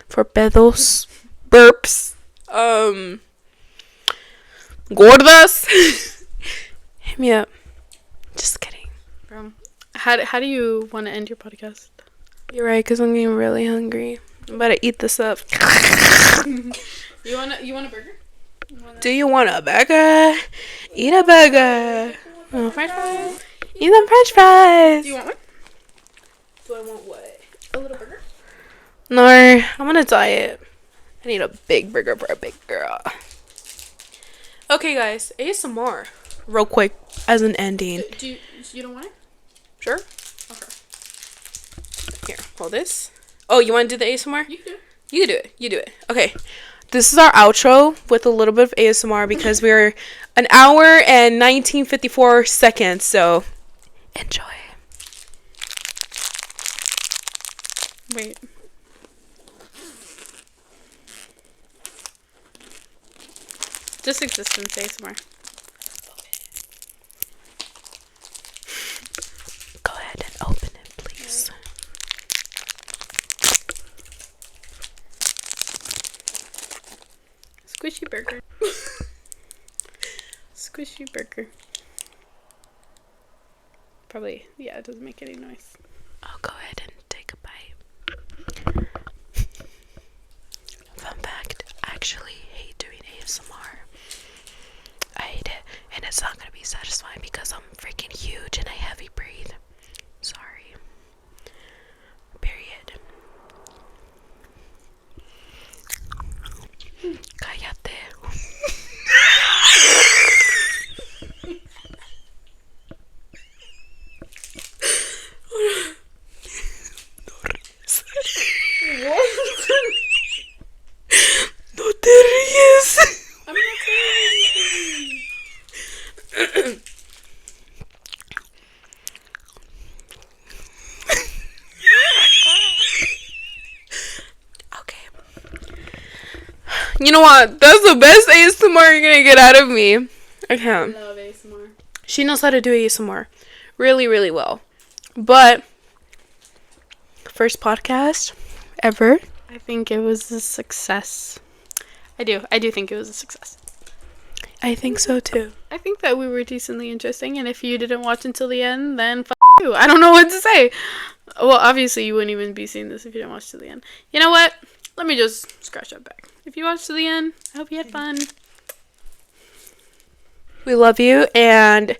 pedos, burps, gordas, hit me up. Just kidding. Bro, how do you want to end your podcast? You're right, because I'm getting really hungry. I'm about to eat this up. You want a burger? Do you want a burger? Eat a burger. French fries? Eat some French fries. Do you want one? Do I want what? A little burger? No, I'm on a diet. I need a big burger for a big girl. Okay, guys, ASMR. Real quick, as an ending. You don't want it? Sure. Okay. Here, hold this. Oh, you want to do the ASMR? You can do it. You do it. Okay. This is our outro with a little bit of ASMR because we're an hour and 19:54 seconds, so enjoy. Wait. Just existence ASMR. Go ahead and open it, please. Squishy burger. Squishy burger. Probably, yeah, it doesn't make any noise. I'll go ahead and take a bite. Fun fact, I actually hate doing ASMR. I hate it, and it's not gonna be satisfying because I'm freaking huge and I heavy breathe. Sorry. Period. Cállate. No te ríes. I'm not saying Okay. You know what? That's the best ASMR you're gonna get out of me. Okay. I love ASMR. She knows how to do ASMR really, really well. But first podcast ever. I think it was a success. I do think it was a success. I think so too. I I think that we were decently interesting, and if you didn't watch until the end, then you. I don't know what to say. Well, obviously, you wouldn't even be seeing this if you didn't watch to the end. You know what? Let me just scratch that back. If you watched to the end, I hope you had fun. We love you, and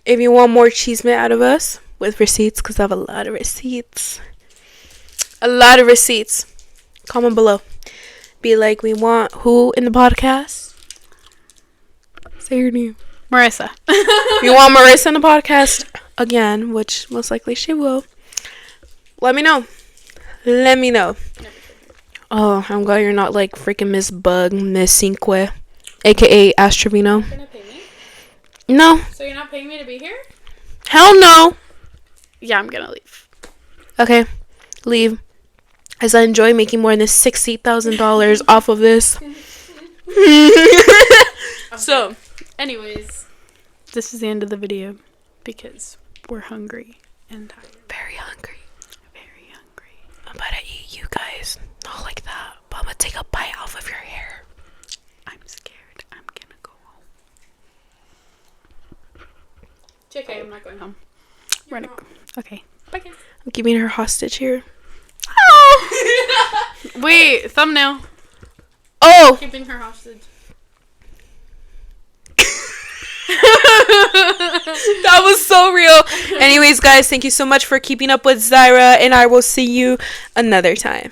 if you want more chisme out of us with receipts, because I have a lot of receipts. Comment below. Be like, we want who in the podcast? Say your name. Marissa. You want Marissa in the podcast again, which most likely she will. Let me know. Oh, I'm glad you're not like freaking Miss Bug, Miss Cinque, aka Ash Trevino. You're gonna pay me? No. So you're not paying me to be here? Hell no. Yeah, I'm gonna leave. Okay, leave. As I enjoy making more than $60,000 off of this. Okay. So, anyways, this is the end of the video because we're hungry and tired. very hungry. Very hungry. I'm about to eat you guys. Not like that, but I'm gonna take a bite off of your hair. I'm scared. I'm gonna go home. JK, I'm not going home. We're gonna go. Okay. Bye, guys. I'm keeping her hostage here. Oh! Wait, thumbnail. Oh! Keeping her hostage. That was so real. Anyways, guys, thank you so much for keeping up with Zyra, and I will see you another time.